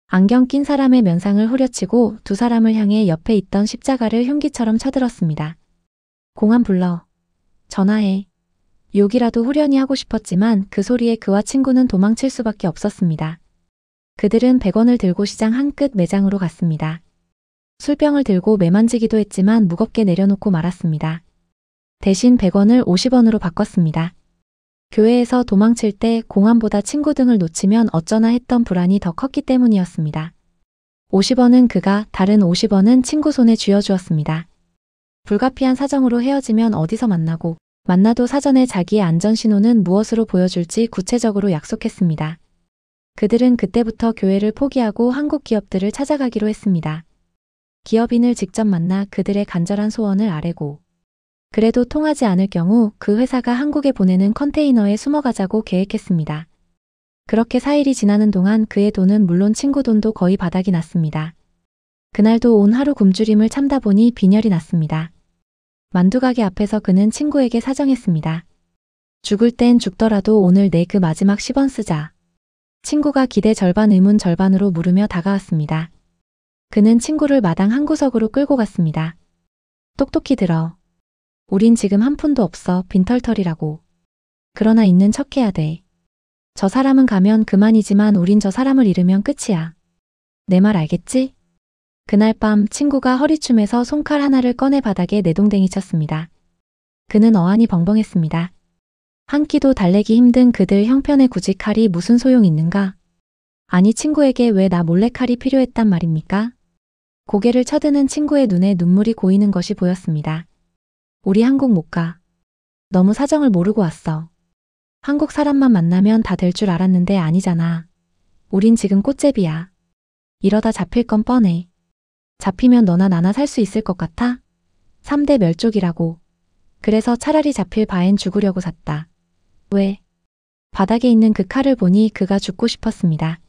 안경 낀 사람의 면상을 후려치고 두 사람을 향해 옆에 있던 십자가를 흉기처럼 쳐들었습니다. 공안 불러. 전화해. 욕이라도 후련히 하고 싶었지만 그 소리에 그와 친구는 도망칠 수밖에 없었습니다. 그들은 100원을 들고 시장 한 끝 매장으로 갔습니다. 술병을 들고 매만지기도 했지만 무겁게 내려놓고 말았습니다. 대신 100원을 50원으로 바꿨습니다. 교회에서 도망칠 때 공안보다 친구 등을 놓치면 어쩌나 했던 불안이 더 컸기 때문이었습니다. 50원은 그가, 다른 50원은 친구 손에 쥐어주었습니다. 불가피한 사정으로 헤어지면 어디서 만나고 만나도 사전에 자기의 안전신호는 무엇으로 보여줄지 구체적으로 약속했습니다. 그들은 그때부터 교회를 포기하고 한국 기업들을 찾아가기로 했습니다. 기업인을 직접 만나 그들의 간절한 소원을 아뢰고 그래도 통하지 않을 경우 그 회사가 한국에 보내는 컨테이너에 숨어가자고 계획했습니다. 그렇게 4일이 지나는 동안 그의 돈은 물론 친구 돈도 거의 바닥이 났습니다. 그날도 온 하루 굶주림을 참다 보니 빈혈이 났습니다. 만두가게 앞에서 그는 친구에게 사정했습니다. 죽을 땐 죽더라도 오늘 내 그 마지막 10원 쓰자. 친구가 기대 절반 의문 절반으로 물으며 다가왔습니다. 그는 친구를 마당 한 구석으로 끌고 갔습니다. 똑똑히 들어. 우린 지금 한 푼도 없어. 빈털털이라고. 그러나 있는 척해야 돼. 저 사람은 가면 그만이지만 우린 저 사람을 잃으면 끝이야. 내 말 알겠지? 그날 밤 친구가 허리춤에서 손칼 하나를 꺼내 바닥에 내동댕이 쳤습니다. 그는 어안이 벙벙했습니다. 한 끼도 달래기 힘든 그들 형편에 굳이 칼이 무슨 소용 있는가? 아니 친구에게 왜 나 몰래 칼이 필요했단 말입니까? 고개를 쳐드는 친구의 눈에 눈물이 고이는 것이 보였습니다. 우리 한국 못 가. 너무 사정을 모르고 왔어. 한국 사람만 만나면 다 될 줄 알았는데 아니잖아. 우린 지금 꽃제비야. 이러다 잡힐 건 뻔해. 잡히면 너나 나나 살 수 있을 것 같아? 3대 멸족이라고. 그래서 차라리 잡힐 바엔 죽으려고 샀다. 왜? 바닥에 있는 그 칼을 보니 그가 죽고 싶었습니다.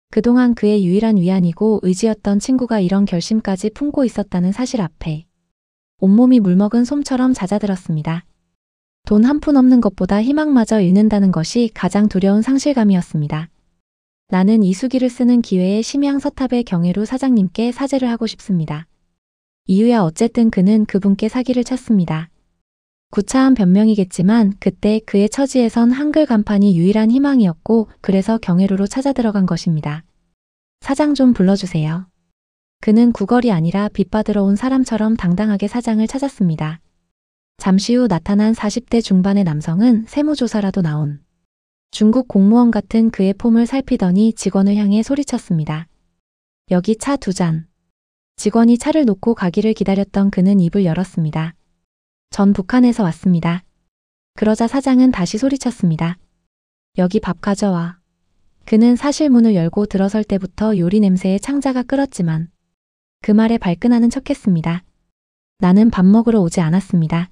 그동안 그의 유일한 위안이고 의지였던 친구가 이런 결심까지 품고 있었다는 사실 앞에 온몸이 물먹은 솜처럼 잦아들었습니다. 돈 한 푼 없는 것보다 희망마저 잃는다는 것이 가장 두려운 상실감이었습니다. 나는 이수기를 쓰는 기회에 심양서탑의 경혜루 사장님께 사죄를 하고 싶습니다. 이유야 어쨌든 그는 그분께 사기를 쳤습니다. 구차한 변명이겠지만 그때 그의 처지에선 한글 간판이 유일한 희망이었고 그래서 경혜루로 찾아 들어간 것입니다. 사장 좀 불러주세요. 그는 구걸이 아니라 빚받으러 온 사람처럼 당당하게 사장을 찾았습니다. 잠시 후 나타난 40대 중반의 남성은 세무조사라도 나온 중국 공무원 같은 그의 폼을 살피더니 직원을 향해 소리쳤습니다. 여기 차 2잔. 직원이 차를 놓고 가기를 기다렸던 그는 입을 열었습니다. 전 북한에서 왔습니다. 그러자 사장은 다시 소리쳤습니다. 여기 밥 가져와. 그는 사실 문을 열고 들어설 때부터 요리 냄새에 창자가 끓었지만 그 말에 발끈하는 척했습니다. 나는 밥 먹으러 오지 않았습니다.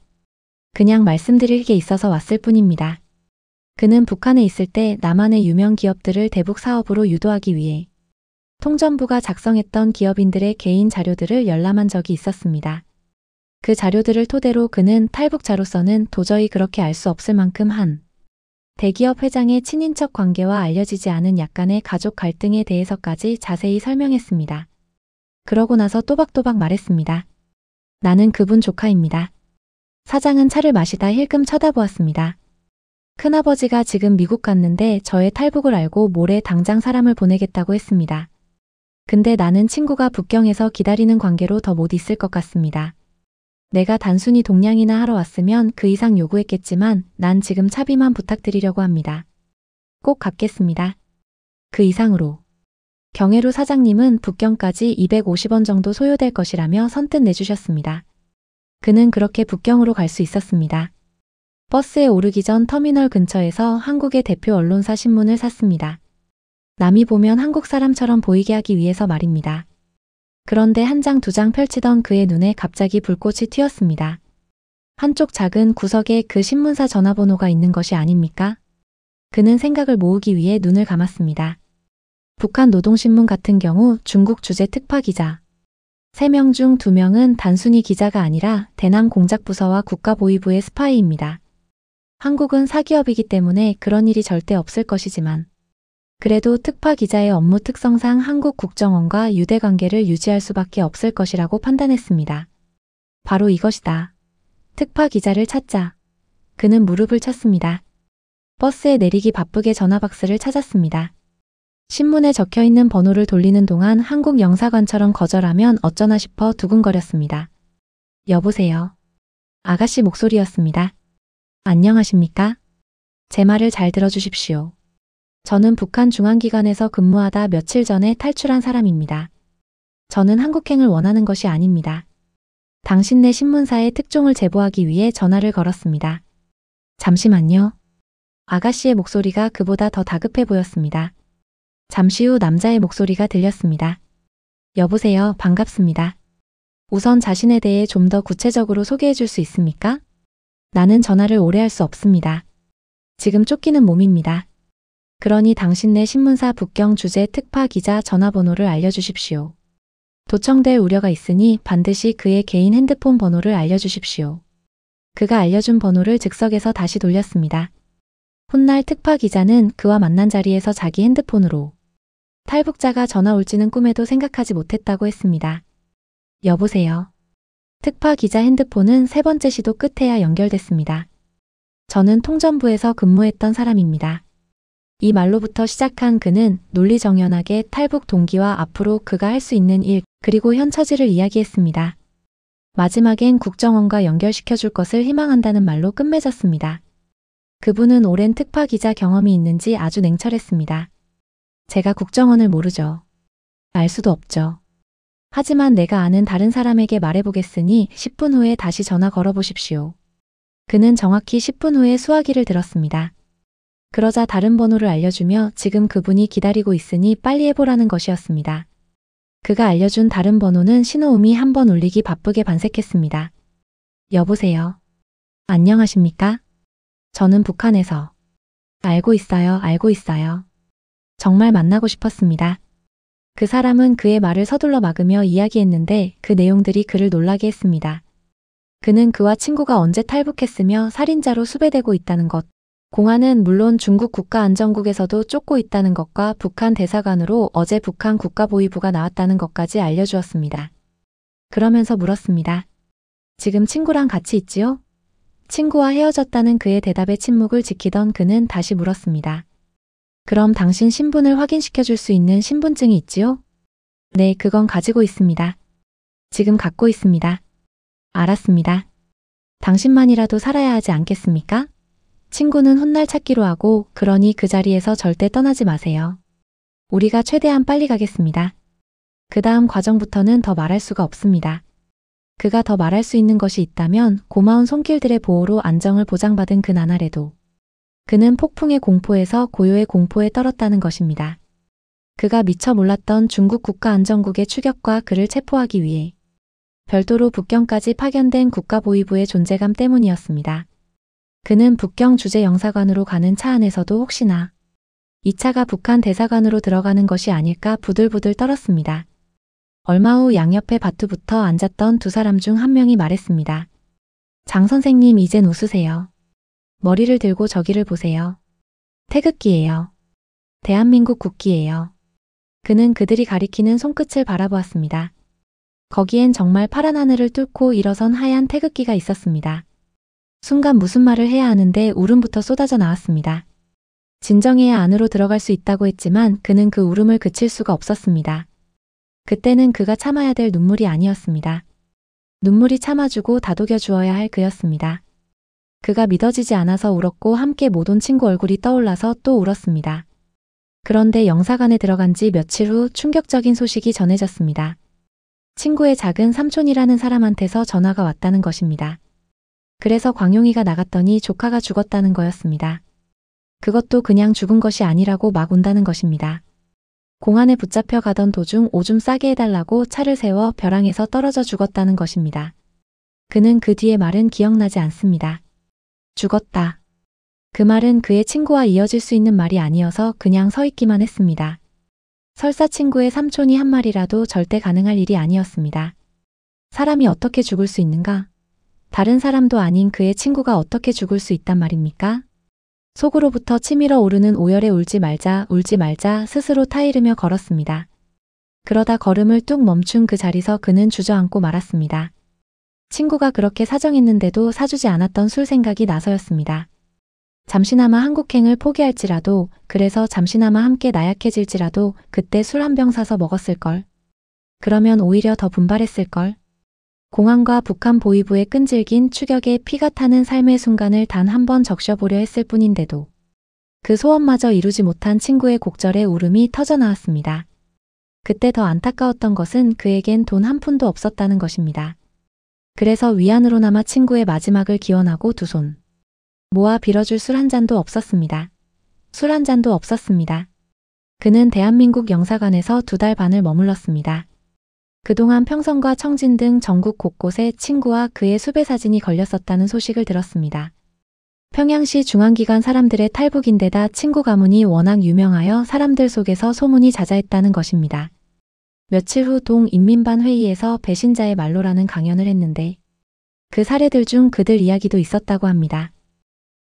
그냥 말씀드릴 게 있어서 왔을 뿐입니다. 그는 북한에 있을 때 남한의 유명 기업들을 대북 사업으로 유도하기 위해 통전부가 작성했던 기업인들의 개인 자료들을 열람한 적이 있었습니다. 그 자료들을 토대로 그는 탈북자로서는 도저히 그렇게 알 수 없을 만큼 한 대기업 회장의 친인척 관계와 알려지지 않은 약간의 가족 갈등에 대해서까지 자세히 설명했습니다. 그러고 나서 또박또박 말했습니다. 나는 그분 조카입니다. 사장은 차를 마시다 힐끔 쳐다보았습니다. 큰아버지가 지금 미국 갔는데 저의 탈북을 알고 모레 당장 사람을 보내겠다고 했습니다. 근데 나는 친구가 북경에서 기다리는 관계로 더 못 있을 것 같습니다. 내가 단순히 동냥이나 하러 왔으면 그 이상 요구했겠지만 난 지금 차비만 부탁드리려고 합니다. 꼭 갚겠습니다. 그 이상으로. 경혜루 사장님은 북경까지 250원 정도 소요될 것이라며 선뜻 내주셨습니다. 그는 그렇게 북경으로 갈 수 있었습니다. 버스에 오르기 전 터미널 근처에서 한국의 대표 언론사 신문을 샀습니다. 남이 보면 한국 사람처럼 보이게 하기 위해서 말입니다. 그런데 한 장 두 장 펼치던 그의 눈에 갑자기 불꽃이 튀었습니다. 한쪽 작은 구석에 그 신문사 전화번호가 있는 것이 아닙니까? 그는 생각을 모으기 위해 눈을 감았습니다. 북한 노동신문 같은 경우 중국 주재 특파 기자. 3명 중 2명은 단순히 기자가 아니라 대남 공작부서와 국가보위부의 스파이입니다. 한국은 사기업이기 때문에 그런 일이 절대 없을 것이지만 그래도 특파 기자의 업무 특성상 한국 국정원과 유대 관계를 유지할 수밖에 없을 것이라고 판단했습니다. 바로 이것이다. 특파 기자를 찾자. 그는 무릎을 쳤습니다. 버스에 내리기 바쁘게 전화박스를 찾았습니다. 신문에 적혀있는 번호를 돌리는 동안 한국 영사관처럼 거절하면 어쩌나 싶어 두근거렸습니다. 여보세요. 아가씨 목소리였습니다. 안녕하십니까? 제 말을 잘 들어주십시오. 저는 북한 중앙기관에서 근무하다 며칠 전에 탈출한 사람입니다. 저는 한국행을 원하는 것이 아닙니다. 당신네 신문사에 특종을 제보하기 위해 전화를 걸었습니다. 잠시만요. 아가씨의 목소리가 그보다 더 다급해 보였습니다. 잠시 후 남자의 목소리가 들렸습니다. 여보세요, 반갑습니다. 우선 자신에 대해 좀 더 구체적으로 소개해 줄 수 있습니까? 나는 전화를 오래 할 수 없습니다. 지금 쫓기는 몸입니다. 그러니 당신네 신문사 북경 주재 특파 기자 전화번호를 알려주십시오. 도청될 우려가 있으니 반드시 그의 개인 핸드폰 번호를 알려주십시오. 그가 알려준 번호를 즉석에서 다시 돌렸습니다. 훗날 특파 기자는 그와 만난 자리에서 자기 핸드폰으로 탈북자가 전화 올지는 꿈에도 생각하지 못했다고 했습니다. 여보세요. 특파 기자 핸드폰은 3번째 시도 끝에야 연결됐습니다. 저는 통전부에서 근무했던 사람입니다. 이 말로부터 시작한 그는 논리정연하게 탈북 동기와 앞으로 그가 할 수 있는 일, 그리고 현 처지를 이야기했습니다. 마지막엔 국정원과 연결시켜줄 것을 희망한다는 말로 끝맺었습니다. 그분은 오랜 특파 기자 경험이 있는지 아주 냉철했습니다. 제가 국정원을 모르죠. 알 수도 없죠. 하지만 내가 아는 다른 사람에게 말해보겠으니 10분 후에 다시 전화 걸어보십시오. 그는 정확히 10분 후에 수화기를 들었습니다. 그러자 다른 번호를 알려주며 지금 그분이 기다리고 있으니 빨리 해보라는 것이었습니다. 그가 알려준 다른 번호는 신호음이 한 번 울리기 바쁘게 반색했습니다. 여보세요. 안녕하십니까? 저는 북한에서. 알고 있어요. 알고 있어요. 정말 만나고 싶었습니다. 그 사람은 그의 말을 서둘러 막으며 이야기했는데 그 내용들이 그를 놀라게 했습니다. 그는 그와 친구가 언제 탈북했으며 살인자로 수배되고 있다는 것, 공안은 물론 중국 국가안전국에서도 쫓고 있다는 것과 북한 대사관으로 어제 북한 국가보위부가 나왔다는 것까지 알려주었습니다. 그러면서 물었습니다. 지금 친구랑 같이 있지요? 친구와 헤어졌다는 그의 대답에 침묵을 지키던 그는 다시 물었습니다. 그럼 당신 신분을 확인시켜줄 수 있는 신분증이 있지요? 네, 그건 가지고 있습니다. 지금 갖고 있습니다. 알았습니다. 당신만이라도 살아야 하지 않겠습니까? 친구는 훗날 찾기로 하고 그러니 그 자리에서 절대 떠나지 마세요. 우리가 최대한 빨리 가겠습니다. 그 다음 과정부터는 더 말할 수가 없습니다. 그가 더 말할 수 있는 것이 있다면 고마운 손길들의 보호로 안정을 보장받은 그 나날에도 그는 폭풍의 공포에서 고요의 공포에 떨었다는 것입니다. 그가 미처 몰랐던 중국 국가안전국의 추격과 그를 체포하기 위해 별도로 북경까지 파견된 국가보위부의 존재감 때문이었습니다. 그는 북경 주재영사관으로 가는 차 안에서도 혹시나 이 차가 북한 대사관으로 들어가는 것이 아닐까 부들부들 떨었습니다. 얼마 후 양옆에 밭두부터 앉았던 두 사람 중 한 명이 말했습니다. 장 선생님, 이젠 웃으세요. 머리를 들고 저기를 보세요. 태극기예요. 대한민국 국기예요. 그는 그들이 가리키는 손끝을 바라보았습니다. 거기엔 정말 파란 하늘을 뚫고 일어선 하얀 태극기가 있었습니다. 순간 무슨 말을 해야 하는데 울음부터 쏟아져 나왔습니다. 진정해야 안으로 들어갈 수 있다고 했지만 그는 그 울음을 그칠 수가 없었습니다. 그때는 그가 참아야 될 눈물이 아니었습니다. 눈물이 참아주고 다독여 주어야 할 그였습니다. 그가 믿어지지 않아서 울었고 함께 못 온 친구 얼굴이 떠올라서 또 울었습니다. 그런데 영사관에 들어간 지 며칠 후 충격적인 소식이 전해졌습니다. 친구의 작은 삼촌이라는 사람한테서 전화가 왔다는 것입니다. 그래서 광용이가 나갔더니 조카가 죽었다는 거였습니다. 그것도 그냥 죽은 것이 아니라고 막 운다는 것입니다. 공안에 붙잡혀 가던 도중 오줌 싸게 해달라고 차를 세워 벼랑에서 떨어져 죽었다는 것입니다. 그는 그 뒤의 말은 기억나지 않습니다. 죽었다. 그 말은 그의 친구와 이어질 수 있는 말이 아니어서 그냥 서 있기만 했습니다. 설사 친구의 삼촌이 한 말이라도 절대 가능할 일이 아니었습니다. 사람이 어떻게 죽을 수 있는가? 다른 사람도 아닌 그의 친구가 어떻게 죽을 수 있단 말입니까? 속으로부터 치밀어 오르는 오열에 울지 말자 스스로 타이르며 걸었습니다. 그러다 걸음을 뚝 멈춘 그 자리서 그는 주저앉고 말았습니다. 친구가 그렇게 사정했는데도 사주지 않았던 술 생각이 나서였습니다. 잠시나마 한국행을 포기할지라도, 그래서 잠시나마 함께 나약해질지라도 그때 술 한 병 사서 먹었을걸. 그러면 오히려 더 분발했을걸. 공안과 북한 보위부의 끈질긴 추격에 피가 타는 삶의 순간을 단 한 번 적셔보려 했을 뿐인데도 그 소원마저 이루지 못한 친구의 곡절의 울음이 터져나왔습니다. 그때 더 안타까웠던 것은 그에겐 돈 한 푼도 없었다는 것입니다. 그래서 위안으로나마 친구의 마지막을 기원하고 두 손 모아 빌어줄 술 한 잔도 없었습니다. 술 한 잔도 없었습니다. 그는 대한민국 영사관에서 2달 반을 머물렀습니다. 그동안 평성과 청진 등 전국 곳곳에 친구와 그의 수배 사진이 걸렸었다는 소식을 들었습니다. 평양시 중앙기관 사람들의 탈북인데다 친구 가문이 워낙 유명하여 사람들 속에서 소문이 자자했다는 것입니다. 며칠 후 동인민반 회의에서 배신자의 말로라는 강연을 했는데 그 사례들 중 그들 이야기도 있었다고 합니다.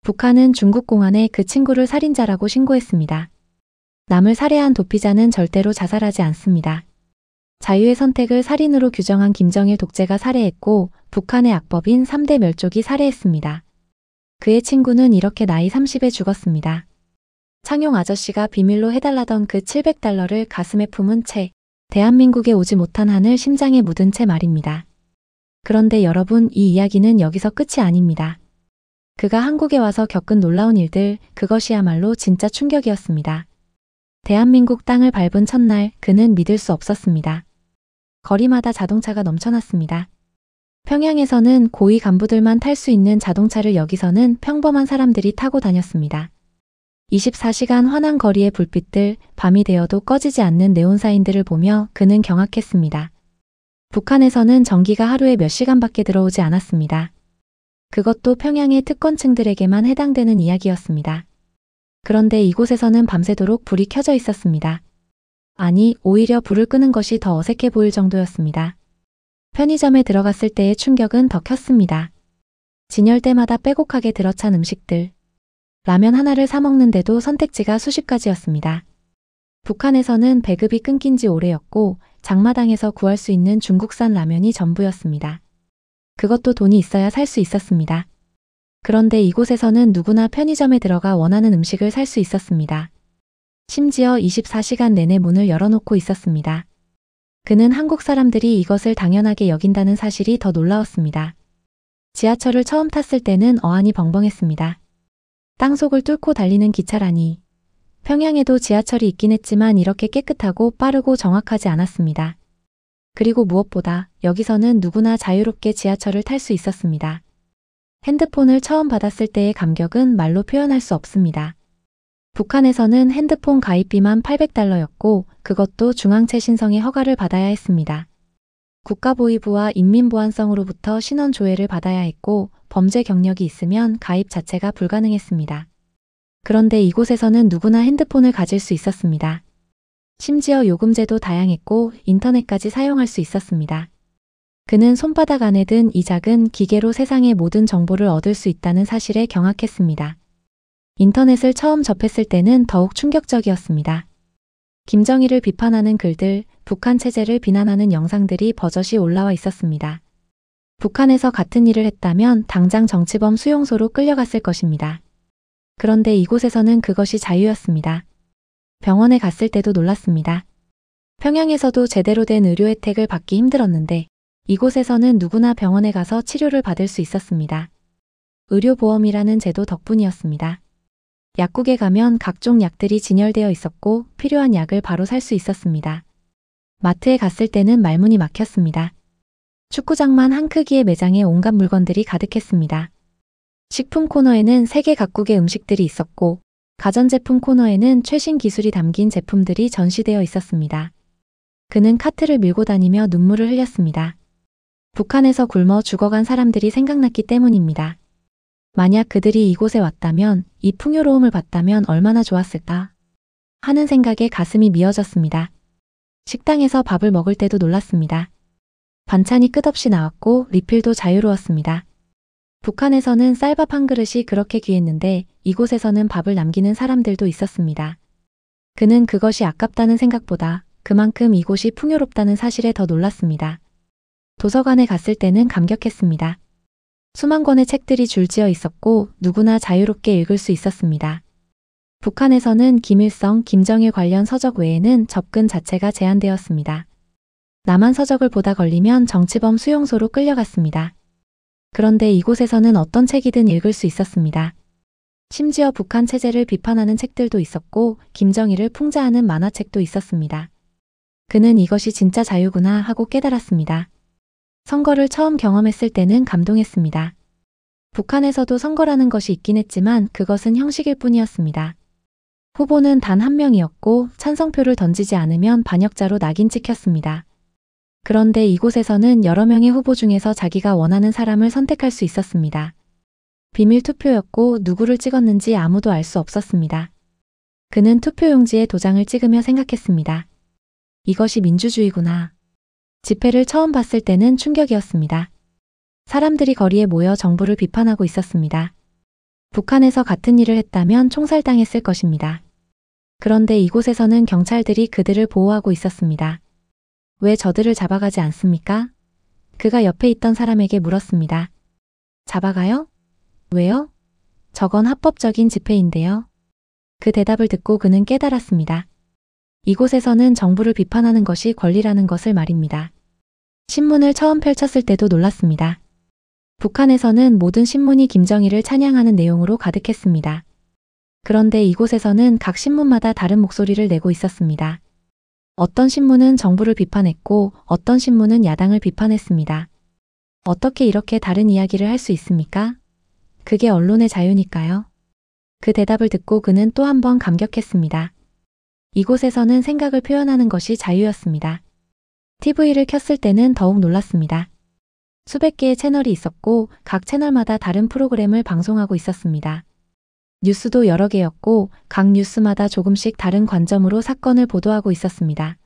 북한은 중국 공안에 그 친구를 살인자라고 신고했습니다. 남을 살해한 도피자는 절대로 자살하지 않습니다. 자유의 선택을 살인으로 규정한 김정일 독재가 살해했고 북한의 악법인 3대 멸족이 살해했습니다. 그의 친구는 이렇게 나이 30에 죽었습니다. 창용 아저씨가 비밀로 해달라던 그 700달러를 가슴에 품은 채 대한민국에 오지 못한 한을 심장에 묻은 채 말입니다. 그런데 여러분, 이 이야기는 여기서 끝이 아닙니다. 그가 한국에 와서 겪은 놀라운 일들, 그것이야말로 진짜 충격이었습니다. 대한민국 땅을 밟은 첫날 그는 믿을 수 없었습니다. 거리마다 자동차가 넘쳐났습니다. 평양에서는 고위 간부들만 탈 수 있는 자동차를 여기서는 평범한 사람들이 타고 다녔습니다. 24시간 환한 거리의 불빛들, 밤이 되어도 꺼지지 않는 네온사인들을 보며 그는 경악했습니다. 북한에서는 전기가 하루에 몇 시간밖에 들어오지 않았습니다. 그것도 평양의 특권층들에게만 해당되는 이야기였습니다. 그런데 이곳에서는 밤새도록 불이 켜져 있었습니다. 아니, 오히려 불을 끄는 것이 더 어색해 보일 정도였습니다. 편의점에 들어갔을 때의 충격은 더 컸습니다. 진열대마다 빼곡하게 들어찬 음식들. 라면 하나를 사 먹는데도 선택지가 수십 가지였습니다. 북한에서는 배급이 끊긴 지 오래였고 장마당에서 구할 수 있는 중국산 라면이 전부였습니다. 그것도 돈이 있어야 살 수 있었습니다. 그런데 이곳에서는 누구나 편의점에 들어가 원하는 음식을 살 수 있었습니다. 심지어 24시간 내내 문을 열어놓고 있었습니다. 그는 한국 사람들이 이것을 당연하게 여긴다는 사실이 더 놀라웠습니다. 지하철을 처음 탔을 때는 어안이 벙벙했습니다. 땅속을 뚫고 달리는 기차라니. 평양에도 지하철이 있긴 했지만 이렇게 깨끗하고 빠르고 정확하지 않았습니다. 그리고 무엇보다 여기서는 누구나 자유롭게 지하철을 탈 수 있었습니다. 핸드폰을 처음 받았을 때의 감격은 말로 표현할 수 없습니다. 북한에서는 핸드폰 가입비만 800달러였고 그것도 중앙채 신성의 허가를 받아야 했습니다. 국가보위부와 인민보안성으로부터 신원 조회를 받아야 했고 범죄 경력이 있으면 가입 자체가 불가능했습니다. 그런데 이곳에서는 누구나 핸드폰을 가질 수 있었습니다. 심지어 요금제도 다양했고 인터넷까지 사용할 수 있었습니다. 그는 손바닥 안에 든 이 작은 기계로 세상의 모든 정보를 얻을 수 있다는 사실에 경악했습니다. 인터넷을 처음 접했을 때는 더욱 충격적이었습니다. 김정일을 비판하는 글들, 북한 체제를 비난하는 영상들이 버젓이 올라와 있었습니다. 북한에서 같은 일을 했다면 당장 정치범 수용소로 끌려갔을 것입니다. 그런데 이곳에서는 그것이 자유였습니다. 병원에 갔을 때도 놀랐습니다. 평양에서도 제대로 된 의료 혜택을 받기 힘들었는데 이곳에서는 누구나 병원에 가서 치료를 받을 수 있었습니다. 의료보험이라는 제도 덕분이었습니다. 약국에 가면 각종 약들이 진열되어 있었고 필요한 약을 바로 살 수 있었습니다. 마트에 갔을 때는 말문이 막혔습니다. 축구장만 한 크기의 매장에 온갖 물건들이 가득했습니다. 식품 코너에는 세계 각국의 음식들이 있었고 가전제품 코너에는 최신 기술이 담긴 제품들이 전시되어 있었습니다. 그는 카트를 밀고 다니며 눈물을 흘렸습니다. 북한에서 굶어 죽어간 사람들이 생각났기 때문입니다. 만약 그들이 이곳에 왔다면, 이 풍요로움을 봤다면 얼마나 좋았을까 하는 생각에 가슴이 미어졌습니다. 식당에서 밥을 먹을 때도 놀랐습니다. 반찬이 끝없이 나왔고 리필도 자유로웠습니다. 북한에서는 쌀밥 한 그릇이 그렇게 귀했는데 이곳에서는 밥을 남기는 사람들도 있었습니다. 그는 그것이 아깝다는 생각보다 그만큼 이곳이 풍요롭다는 사실에 더 놀랐습니다. 도서관에 갔을 때는 감격했습니다. 수만 권의 책들이 줄지어 있었고 누구나 자유롭게 읽을 수 있었습니다. 북한에서는 김일성, 김정일 관련 서적 외에는 접근 자체가 제한되었습니다. 남한 서적을 보다 걸리면 정치범 수용소로 끌려갔습니다. 그런데 이곳에서는 어떤 책이든 읽을 수 있었습니다. 심지어 북한 체제를 비판하는 책들도 있었고 김정일을 풍자하는 만화책도 있었습니다. 그는 이것이 진짜 자유구나 하고 깨달았습니다. 선거를 처음 경험했을 때는 감동했습니다. 북한에서도 선거라는 것이 있긴 했지만 그것은 형식일 뿐이었습니다. 후보는 단 한 명이었고 찬성표를 던지지 않으면 반역자로 낙인 찍혔습니다. 그런데 이곳에서는 여러 명의 후보 중에서 자기가 원하는 사람을 선택할 수 있었습니다. 비밀 투표였고 누구를 찍었는지 아무도 알 수 없었습니다. 그는 투표용지에 도장을 찍으며 생각했습니다. 이것이 민주주의구나. 집회를 처음 봤을 때는 충격이었습니다. 사람들이 거리에 모여 정부를 비판하고 있었습니다. 북한에서 같은 일을 했다면 총살당했을 것입니다. 그런데 이곳에서는 경찰들이 그들을 보호하고 있었습니다. 왜 저들을 잡아가지 않습니까? 그가 옆에 있던 사람에게 물었습니다. 잡아가요? 왜요? 저건 합법적인 집회인데요. 그 대답을 듣고 그는 깨달았습니다. 이곳에서는 정부를 비판하는 것이 권리라는 것을 말입니다. 신문을 처음 펼쳤을 때도 놀랐습니다. 북한에서는 모든 신문이 김정일을 찬양하는 내용으로 가득했습니다. 그런데 이곳에서는 각 신문마다 다른 목소리를 내고 있었습니다. 어떤 신문은 정부를 비판했고 어떤 신문은 야당을 비판했습니다. 어떻게 이렇게 다른 이야기를 할 수 있습니까? 그게 언론의 자유니까요. 그 대답을 듣고 그는 또 한 번 감격했습니다. 이곳에서는 생각을 표현하는 것이 자유였습니다. TV를 켰을 때는 더욱 놀랐습니다. 수백 개의 채널이 있었고 각 채널마다 다른 프로그램을 방송하고 있었습니다. 뉴스도 여러 개였고 각 뉴스마다 조금씩 다른 관점으로 사건을 보도하고 있었습니다.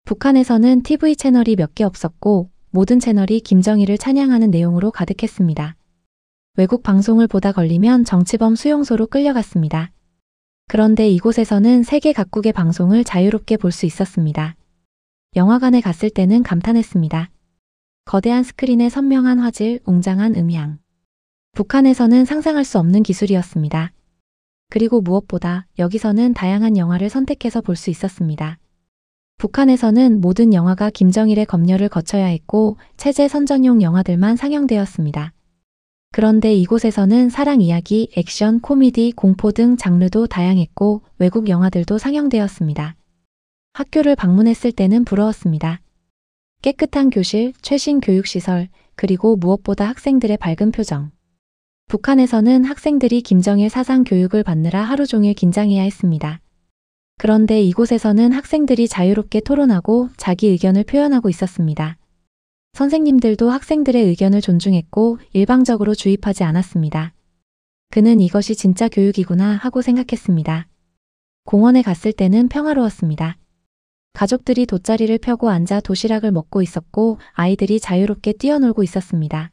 북한에서는 TV 채널이 몇 개 없었고 모든 채널이 김정일을 찬양하는 내용으로 가득했습니다. 외국 방송을 보다 걸리면 정치범 수용소로 끌려갔습니다. 그런데 이곳에서는 세계 각국의 방송을 자유롭게 볼 수 있었습니다. 영화관에 갔을 때는 감탄했습니다. 거대한 스크린의 선명한 화질, 웅장한 음향. 북한에서는 상상할 수 없는 기술이었습니다. 그리고 무엇보다 여기서는 다양한 영화를 선택해서 볼 수 있었습니다. 북한에서는 모든 영화가 김정일의 검열을 거쳐야 했고 체제 선전용 영화들만 상영되었습니다. 그런데 이곳에서는 사랑 이야기, 액션, 코미디, 공포 등 장르도 다양했고 외국 영화들도 상영되었습니다. 학교를 방문했을 때는 부러웠습니다. 깨끗한 교실, 최신 교육시설, 그리고 무엇보다 학생들의 밝은 표정. 북한에서는 학생들이 김정일 사상 교육을 받느라 하루 종일 긴장해야 했습니다. 그런데 이곳에서는 학생들이 자유롭게 토론하고 자기 의견을 표현하고 있었습니다. 선생님들도 학생들의 의견을 존중했고 일방적으로 주입하지 않았습니다. 그는 이것이 진짜 교육이구나 하고 생각했습니다. 공원에 갔을 때는 평화로웠습니다. 가족들이 돗자리를 펴고 앉아 도시락을 먹고 있었고 아이들이 자유롭게 뛰어놀고 있었습니다.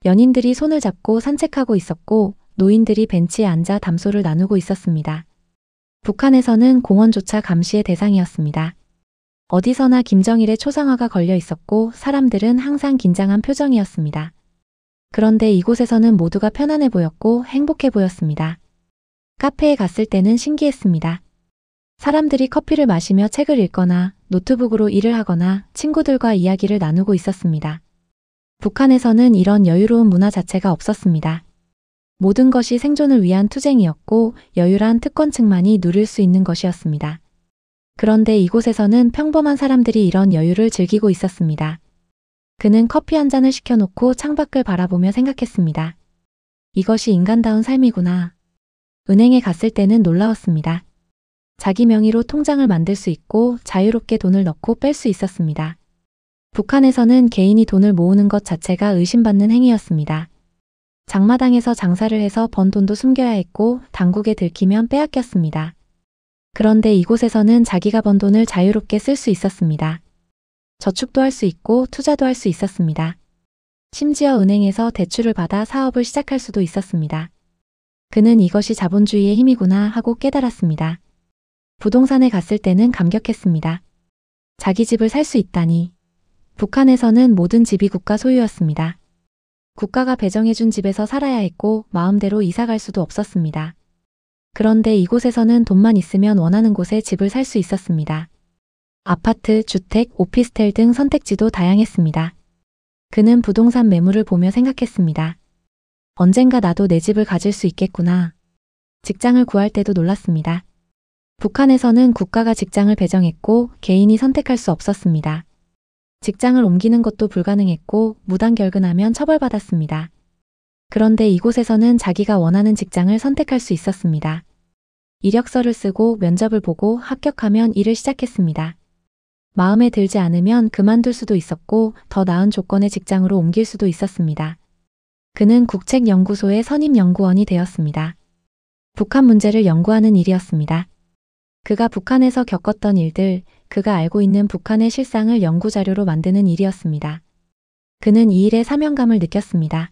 연인들이 손을 잡고 산책하고 있었고 노인들이 벤치에 앉아 담소를 나누고 있었습니다. 북한에서는 공원조차 감시의 대상이었습니다. 어디서나 김정일의 초상화가 걸려 있었고 사람들은 항상 긴장한 표정이었습니다. 그런데 이곳에서는 모두가 편안해 보였고 행복해 보였습니다. 카페에 갔을 때는 신기했습니다. 사람들이 커피를 마시며 책을 읽거나 노트북으로 일을 하거나 친구들과 이야기를 나누고 있었습니다. 북한에서는 이런 여유로운 문화 자체가 없었습니다. 모든 것이 생존을 위한 투쟁이었고 여유란 특권층만이 누릴 수 있는 것이었습니다. 그런데 이곳에서는 평범한 사람들이 이런 여유를 즐기고 있었습니다. 그는 커피 한 잔을 시켜놓고 창밖을 바라보며 생각했습니다. 이것이 인간다운 삶이구나. 은행에 갔을 때는 놀라웠습니다. 자기 명의로 통장을 만들 수 있고 자유롭게 돈을 넣고 뺄 수 있었습니다. 북한에서는 개인이 돈을 모으는 것 자체가 의심받는 행위였습니다. 장마당에서 장사를 해서 번 돈도 숨겨야 했고 당국에 들키면 빼앗겼습니다. 그런데 이곳에서는 자기가 번 돈을 자유롭게 쓸 수 있었습니다. 저축도 할 수 있고 투자도 할 수 있었습니다. 심지어 은행에서 대출을 받아 사업을 시작할 수도 있었습니다. 그는 이것이 자본주의의 힘이구나 하고 깨달았습니다. 부동산에 갔을 때는 감격했습니다. 자기 집을 살 수 있다니. 북한에서는 모든 집이 국가 소유였습니다. 국가가 배정해준 집에서 살아야 했고 마음대로 이사 갈 수도 없었습니다. 그런데 이곳에서는 돈만 있으면 원하는 곳에 집을 살 수 있었습니다. 아파트, 주택, 오피스텔 등 선택지도 다양했습니다. 그는 부동산 매물을 보며 생각했습니다. 언젠가 나도 내 집을 가질 수 있겠구나. 직장을 구할 때도 놀랐습니다. 북한에서는 국가가 직장을 배정했고 개인이 선택할 수 없었습니다. 직장을 옮기는 것도 불가능했고 무단결근하면 처벌받았습니다. 그런데 이곳에서는 자기가 원하는 직장을 선택할 수 있었습니다. 이력서를 쓰고 면접을 보고 합격하면 일을 시작했습니다. 마음에 들지 않으면 그만둘 수도 있었고 더 나은 조건의 직장으로 옮길 수도 있었습니다. 그는 국책연구소의 선임연구원이 되었습니다. 북한 문제를 연구하는 일이었습니다. 그가 북한에서 겪었던 일들, 그가 알고 있는 북한의 실상을 연구자료로 만드는 일이었습니다. 그는 이 일에 사명감을 느꼈습니다.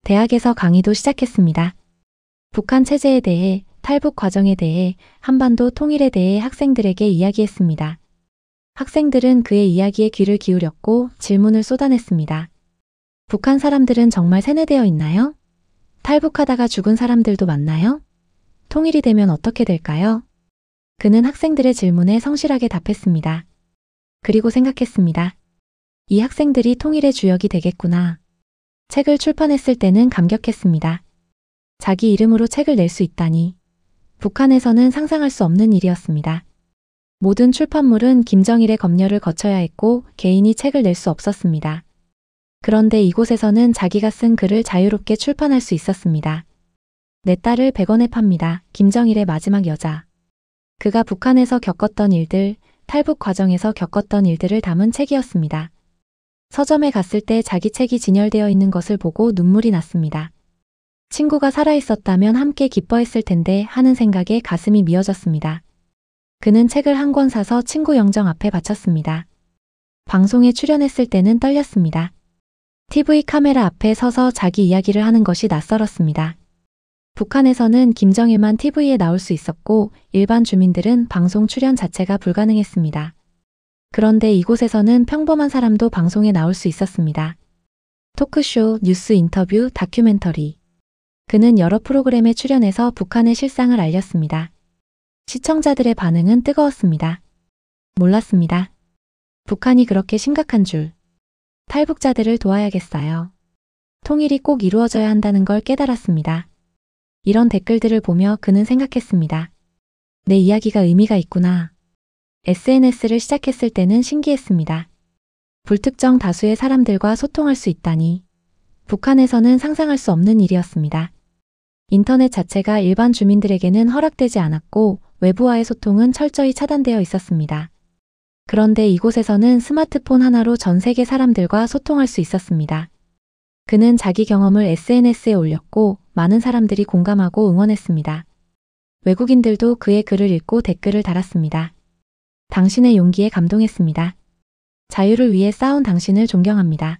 대학에서 강의도 시작했습니다. 북한 체제에 대해, 탈북 과정에 대해, 한반도 통일에 대해 학생들에게 이야기했습니다. 학생들은 그의 이야기에 귀를 기울였고 질문을 쏟아냈습니다. 북한 사람들은 정말 세뇌되어 있나요? 탈북하다가 죽은 사람들도 많나요? 통일이 되면 어떻게 될까요? 그는 학생들의 질문에 성실하게 답했습니다. 그리고 생각했습니다. 이 학생들이 통일의 주역이 되겠구나. 책을 출판했을 때는 감격했습니다. 자기 이름으로 책을 낼 수 있다니. 북한에서는 상상할 수 없는 일이었습니다. 모든 출판물은 김정일의 검열을 거쳐야 했고 개인이 책을 낼 수 없었습니다. 그런데 이곳에서는 자기가 쓴 글을 자유롭게 출판할 수 있었습니다. 내 딸을 100원에 팝니다. 김정일의 마지막 여자. 그가 북한에서 겪었던 일들, 탈북 과정에서 겪었던 일들을 담은 책이었습니다. 서점에 갔을 때 자기 책이 진열되어 있는 것을 보고 눈물이 났습니다. 친구가 살아있었다면 함께 기뻐했을 텐데 하는 생각에 가슴이 미어졌습니다. 그는 책을 한 권 사서 친구 영정 앞에 바쳤습니다. 방송에 출연했을 때는 떨렸습니다. TV 카메라 앞에 서서 자기 이야기를 하는 것이 낯설었습니다. 북한에서는 김정일만 TV에 나올 수 있었고 일반 주민들은 방송 출연 자체가 불가능했습니다. 그런데 이곳에서는 평범한 사람도 방송에 나올 수 있었습니다. 토크쇼, 뉴스 인터뷰, 다큐멘터리. 그는 여러 프로그램에 출연해서 북한의 실상을 알렸습니다. 시청자들의 반응은 뜨거웠습니다. 몰랐습니다. 북한이 그렇게 심각한 줄. 탈북자들을 도와야겠어요. 통일이 꼭 이루어져야 한다는 걸 깨달았습니다. 이런 댓글들을 보며 그는 생각했습니다. 내 이야기가 의미가 있구나. SNS를 시작했을 때는 신기했습니다. 불특정 다수의 사람들과 소통할 수 있다니. 북한에서는 상상할 수 없는 일이었습니다. 인터넷 자체가 일반 주민들에게는 허락되지 않았고 외부와의 소통은 철저히 차단되어 있었습니다. 그런데 이곳에서는 스마트폰 하나로 전 세계 사람들과 소통할 수 있었습니다. 그는 자기 경험을 SNS에 올렸고 많은 사람들이 공감하고 응원했습니다. 외국인들도 그의 글을 읽고 댓글을 달았습니다. 당신의 용기에 감동했습니다. 자유를 위해 싸운 당신을 존경합니다.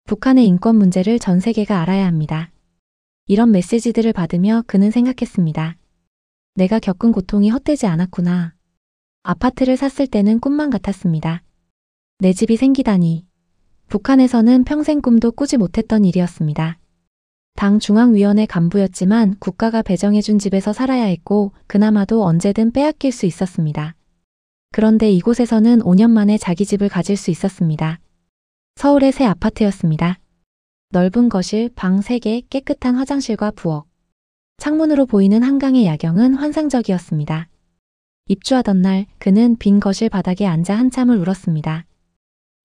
북한의 인권 문제를 전 세계가 알아야 합니다. 이런 메시지들을 받으며 그는 생각했습니다. 내가 겪은 고통이 헛되지 않았구나. 아파트를 샀을 때는 꿈만 같았습니다. 내 집이 생기다니. 북한에서는 평생 꿈도 꾸지 못했던 일이었습니다. 당 중앙위원회 간부였지만 국가가 배정해준 집에서 살아야 했고 그나마도 언제든 빼앗길 수 있었습니다. 그런데 이곳에서는 5년 만에 자기 집을 가질 수 있었습니다. 서울의 새 아파트였습니다. 넓은 거실, 방 3개, 깨끗한 화장실과 부엌. 창문으로 보이는 한강의 야경은 환상적이었습니다. 입주하던 날 그는 빈 거실 바닥에 앉아 한참을 울었습니다.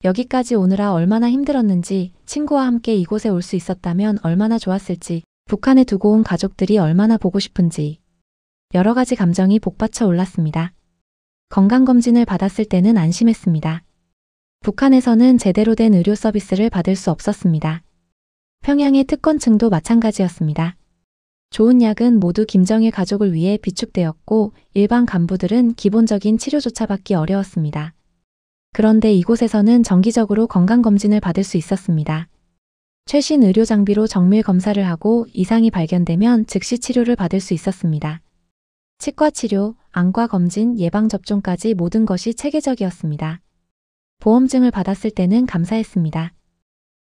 여기까지 오느라 얼마나 힘들었는지, 친구와 함께 이곳에 올 수 있었다면 얼마나 좋았을지, 북한에 두고 온 가족들이 얼마나 보고 싶은지. 여러 가지 감정이 복받쳐 올랐습니다. 건강검진을 받았을 때는 안심했습니다. 북한에서는 제대로 된 의료 서비스를 받을 수 없었습니다. 평양의 특권층도 마찬가지였습니다. 좋은 약은 모두 김정일 가족을 위해 비축되었고 일반 간부들은 기본적인 치료조차 받기 어려웠습니다. 그런데 이곳에서는 정기적으로 건강검진을 받을 수 있었습니다. 최신 의료 장비로 정밀 검사를 하고 이상이 발견되면 즉시 치료를 받을 수 있었습니다. 치과 치료, 안과 검진, 예방접종까지 모든 것이 체계적이었습니다. 보험증을 받았을 때는 감사했습니다.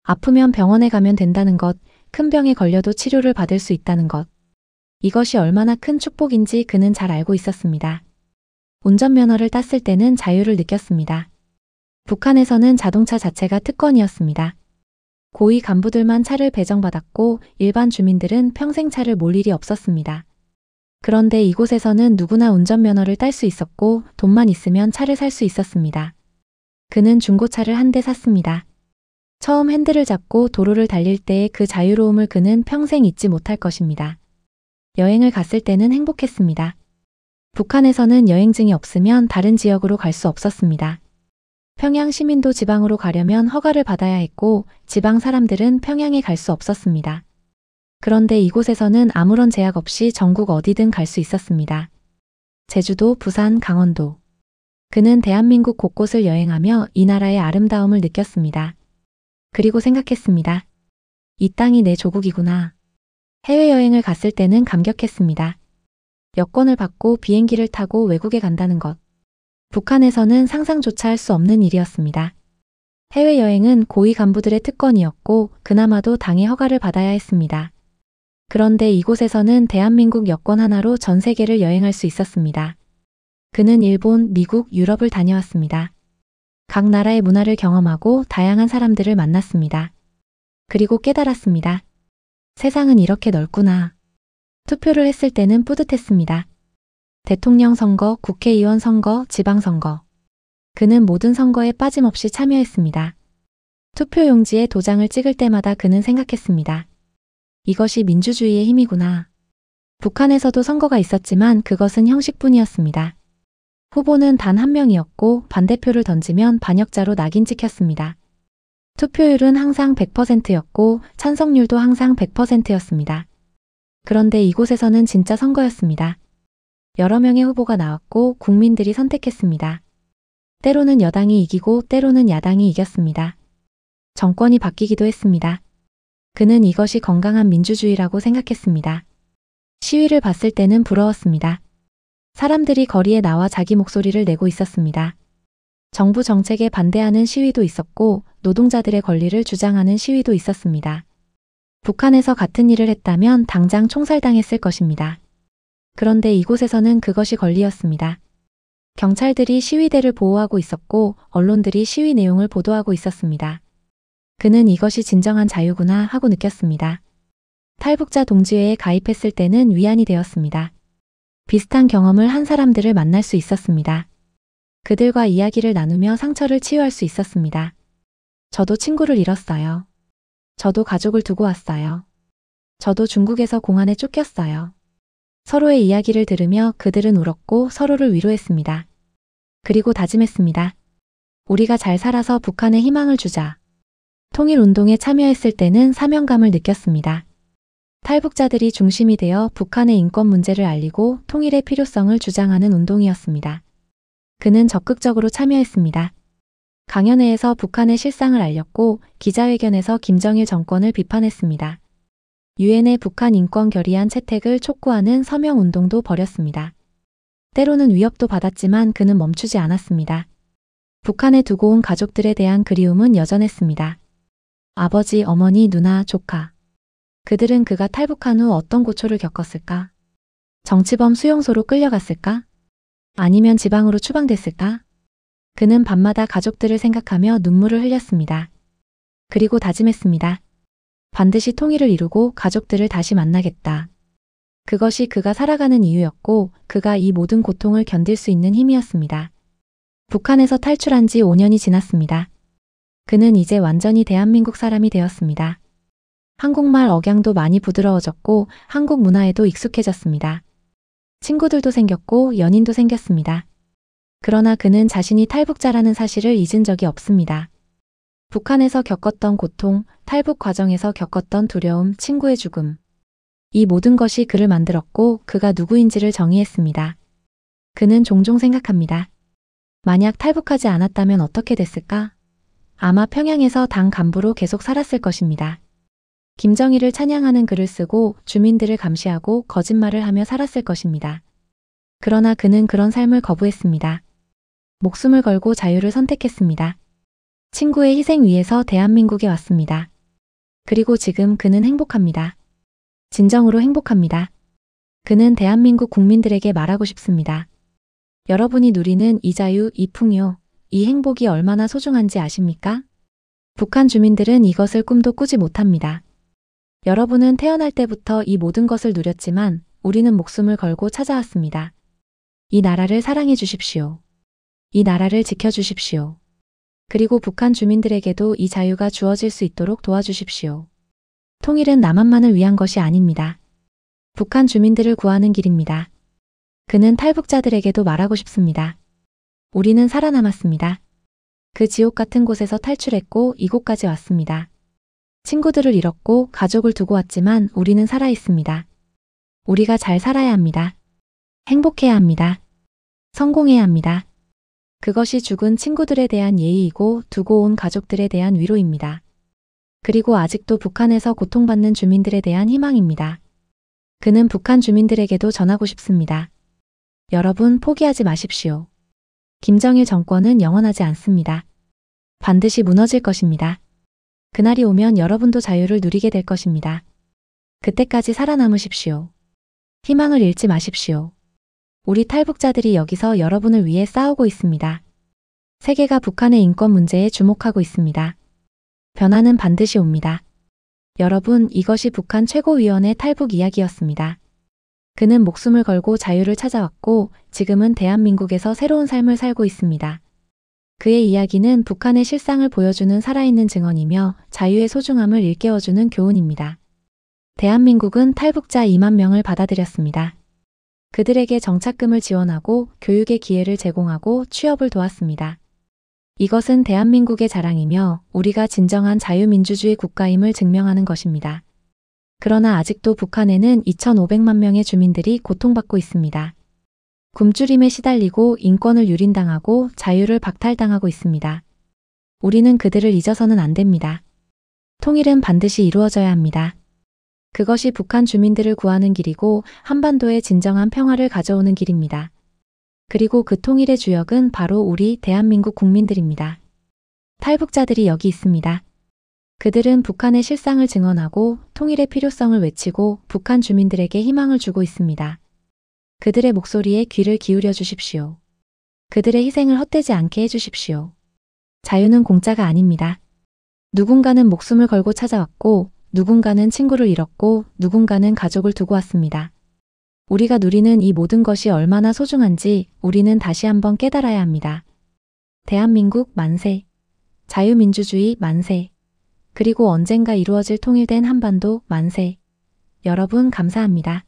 아프면 병원에 가면 된다는 것, 큰 병에 걸려도 치료를 받을 수 있다는 것. 이것이 얼마나 큰 축복인지 그는 잘 알고 있었습니다. 운전면허를 땄을 때는 자유를 느꼈습니다. 북한에서는 자동차 자체가 특권이었습니다. 고위 간부들만 차를 배정받았고 일반 주민들은 평생 차를 몰 일이 없었습니다. 그런데 이곳에서는 누구나 운전면허를 딸 수 있었고 돈만 있으면 차를 살 수 있었습니다. 그는 중고차를 한 대 샀습니다. 처음 핸들을 잡고 도로를 달릴 때의 그 자유로움을 그는 평생 잊지 못할 것입니다. 여행을 갔을 때는 행복했습니다. 북한에서는 여행증이 없으면 다른 지역으로 갈 수 없었습니다. 평양 시민도 지방으로 가려면 허가를 받아야 했고 지방 사람들은 평양에 갈 수 없었습니다. 그런데 이곳에서는 아무런 제약 없이 전국 어디든 갈 수 있었습니다. 제주도, 부산, 강원도. 그는 대한민국 곳곳을 여행하며 이 나라의 아름다움을 느꼈습니다. 그리고 생각했습니다. 이 땅이 내 조국이구나. 해외여행을 갔을 때는 감격했습니다. 여권을 받고 비행기를 타고 외국에 간다는 것. 북한에서는 상상조차 할 수 없는 일이었습니다. 해외여행은 고위 간부들의 특권이었고 그나마도 당의 허가를 받아야 했습니다. 그런데 이곳에서는 대한민국 여권 하나로 전 세계를 여행할 수 있었습니다. 그는 일본, 미국, 유럽을 다녀왔습니다. 각 나라의 문화를 경험하고 다양한 사람들을 만났습니다. 그리고 깨달았습니다. 세상은 이렇게 넓구나. 투표를 했을 때는 뿌듯했습니다. 대통령 선거, 국회의원 선거, 지방선거. 그는 모든 선거에 빠짐없이 참여했습니다. 투표용지에 도장을 찍을 때마다 그는 생각했습니다. 이것이 민주주의의 힘이구나. 북한에서도 선거가 있었지만 그것은 형식뿐이었습니다. 후보는 단 한 명이었고 반대표를 던지면 반역자로 낙인 찍혔습니다. 투표율은 항상 100%였고 찬성률도 항상 100%였습니다. 그런데 이곳에서는 진짜 선거였습니다. 여러 명의 후보가 나왔고 국민들이 선택했습니다. 때로는 여당이 이기고 때로는 야당이 이겼습니다. 정권이 바뀌기도 했습니다. 그는 이것이 건강한 민주주의라고 생각했습니다. 시위를 봤을 때는 부러웠습니다. 사람들이 거리에 나와 자기 목소리를 내고 있었습니다. 정부 정책에 반대하는 시위도 있었고 노동자들의 권리를 주장하는 시위도 있었습니다. 북한에서 같은 일을 했다면 당장 총살당했을 것입니다. 그런데 이곳에서는 그것이 권리였습니다. 경찰들이 시위대를 보호하고 있었고 언론들이 시위 내용을 보도하고 있었습니다. 그는 이것이 진정한 자유구나 하고 느꼈습니다. 탈북자 동지회에 가입했을 때는 위안이 되었습니다. 비슷한 경험을 한 사람들을 만날 수 있었습니다. 그들과 이야기를 나누며 상처를 치유할 수 있었습니다. 저도 친구를 잃었어요. 저도 가족을 두고 왔어요. 저도 중국에서 공안에 쫓겼어요. 서로의 이야기를 들으며 그들은 울었고 서로를 위로했습니다. 그리고 다짐했습니다. 우리가 잘 살아서 북한에 희망을 주자. 통일운동에 참여했을 때는 사명감을 느꼈습니다. 탈북자들이 중심이 되어 북한의 인권 문제를 알리고 통일의 필요성을 주장하는 운동이었습니다. 그는 적극적으로 참여했습니다. 강연회에서 북한의 실상을 알렸고 기자회견에서 김정일 정권을 비판했습니다. 유엔의 북한 인권 결의안 채택을 촉구하는 서명운동도 벌였습니다. 때로는 위협도 받았지만 그는 멈추지 않았습니다. 북한에 두고 온 가족들에 대한 그리움은 여전했습니다. 아버지, 어머니, 누나, 조카. 그들은 그가 탈북한 후 어떤 고초를 겪었을까? 정치범 수용소로 끌려갔을까? 아니면 지방으로 추방됐을까? 그는 밤마다 가족들을 생각하며 눈물을 흘렸습니다. 그리고 다짐했습니다. 반드시 통일을 이루고 가족들을 다시 만나겠다. 그것이 그가 살아가는 이유였고 그가 이 모든 고통을 견딜 수 있는 힘이었습니다. 북한에서 탈출한 지 5년이 지났습니다. 그는 이제 완전히 대한민국 사람이 되었습니다. 한국말 억양도 많이 부드러워졌고 한국 문화에도 익숙해졌습니다. 친구들도 생겼고 연인도 생겼습니다. 그러나 그는 자신이 탈북자라는 사실을 잊은 적이 없습니다. 북한에서 겪었던 고통, 탈북 과정에서 겪었던 두려움, 친구의 죽음. 이 모든 것이 그를 만들었고 그가 누구인지를 정의했습니다. 그는 종종 생각합니다. 만약 탈북하지 않았다면 어떻게 됐을까? 아마 평양에서 당 간부로 계속 살았을 것입니다. 김정일을 찬양하는 글을 쓰고 주민들을 감시하고 거짓말을 하며 살았을 것입니다. 그러나 그는 그런 삶을 거부했습니다. 목숨을 걸고 자유를 선택했습니다. 친구의 희생 위에서 대한민국에 왔습니다. 그리고 지금 그는 행복합니다. 진정으로 행복합니다. 그는 대한민국 국민들에게 말하고 싶습니다. 여러분이 누리는 이 자유, 이 풍요, 이 행복이 얼마나 소중한지 아십니까? 북한 주민들은 이것을 꿈도 꾸지 못합니다. 여러분은 태어날 때부터 이 모든 것을 누렸지만 우리는 목숨을 걸고 찾아왔습니다. 이 나라를 사랑해 주십시오. 이 나라를 지켜주십시오. 그리고 북한 주민들에게도 이 자유가 주어질 수 있도록 도와주십시오. 통일은 남한만을 위한 것이 아닙니다. 북한 주민들을 구하는 길입니다. 그는 탈북자들에게도 말하고 싶습니다. 우리는 살아남았습니다. 그 지옥 같은 곳에서 탈출했고 이곳까지 왔습니다. 친구들을 잃었고 가족을 두고 왔지만 우리는 살아있습니다. 우리가 잘 살아야 합니다. 행복해야 합니다. 성공해야 합니다. 그것이 죽은 친구들에 대한 예의이고 두고 온 가족들에 대한 위로입니다. 그리고 아직도 북한에서 고통받는 주민들에 대한 희망입니다. 그는 북한 주민들에게도 전하고 싶습니다. 여러분 포기하지 마십시오. 김정일 정권은 영원하지 않습니다. 반드시 무너질 것입니다. 그날이 오면 여러분도 자유를 누리게 될 것입니다. 그때까지 살아남으십시오. 희망을 잃지 마십시오. 우리 탈북자들이 여기서 여러분을 위해 싸우고 있습니다. 세계가 북한의 인권 문제에 주목하고 있습니다. 변화는 반드시 옵니다. 여러분, 이것이 북한 최고위원의 탈북 이야기였습니다. 그는 목숨을 걸고 자유를 찾아왔고 지금은 대한민국에서 새로운 삶을 살고 있습니다. 그의 이야기는 북한의 실상을 보여주는 살아있는 증언이며 자유의 소중함을 일깨워주는 교훈입니다. 대한민국은 탈북자 2만 명을 받아들였습니다. 그들에게 정착금을 지원하고 교육의 기회를 제공하고 취업을 도왔습니다. 이것은 대한민국의 자랑이며 우리가 진정한 자유민주주의 국가임을 증명하는 것입니다. 그러나 아직도 북한에는 2,500만 명의 주민들이 고통받고 있습니다. 굶주림에 시달리고 인권을 유린당하고 자유를 박탈당하고 있습니다. 우리는 그들을 잊어서는 안 됩니다. 통일은 반드시 이루어져야 합니다. 그것이 북한 주민들을 구하는 길이고 한반도의 진정한 평화를 가져오는 길입니다. 그리고 그 통일의 주역은 바로 우리 대한민국 국민들입니다. 탈북자들이 여기 있습니다. 그들은 북한의 실상을 증언하고 통일의 필요성을 외치고 북한 주민들에게 희망을 주고 있습니다. 그들의 목소리에 귀를 기울여 주십시오. 그들의 희생을 헛되지 않게 해주십시오. 자유는 공짜가 아닙니다. 누군가는 목숨을 걸고 찾아왔고 누군가는 친구를 잃었고 누군가는 가족을 두고 왔습니다. 우리가 누리는 이 모든 것이 얼마나 소중한지 우리는 다시 한번 깨달아야 합니다. 대한민국 만세, 자유민주주의 만세, 그리고 언젠가 이루어질 통일된 한반도 만세. 여러분 감사합니다.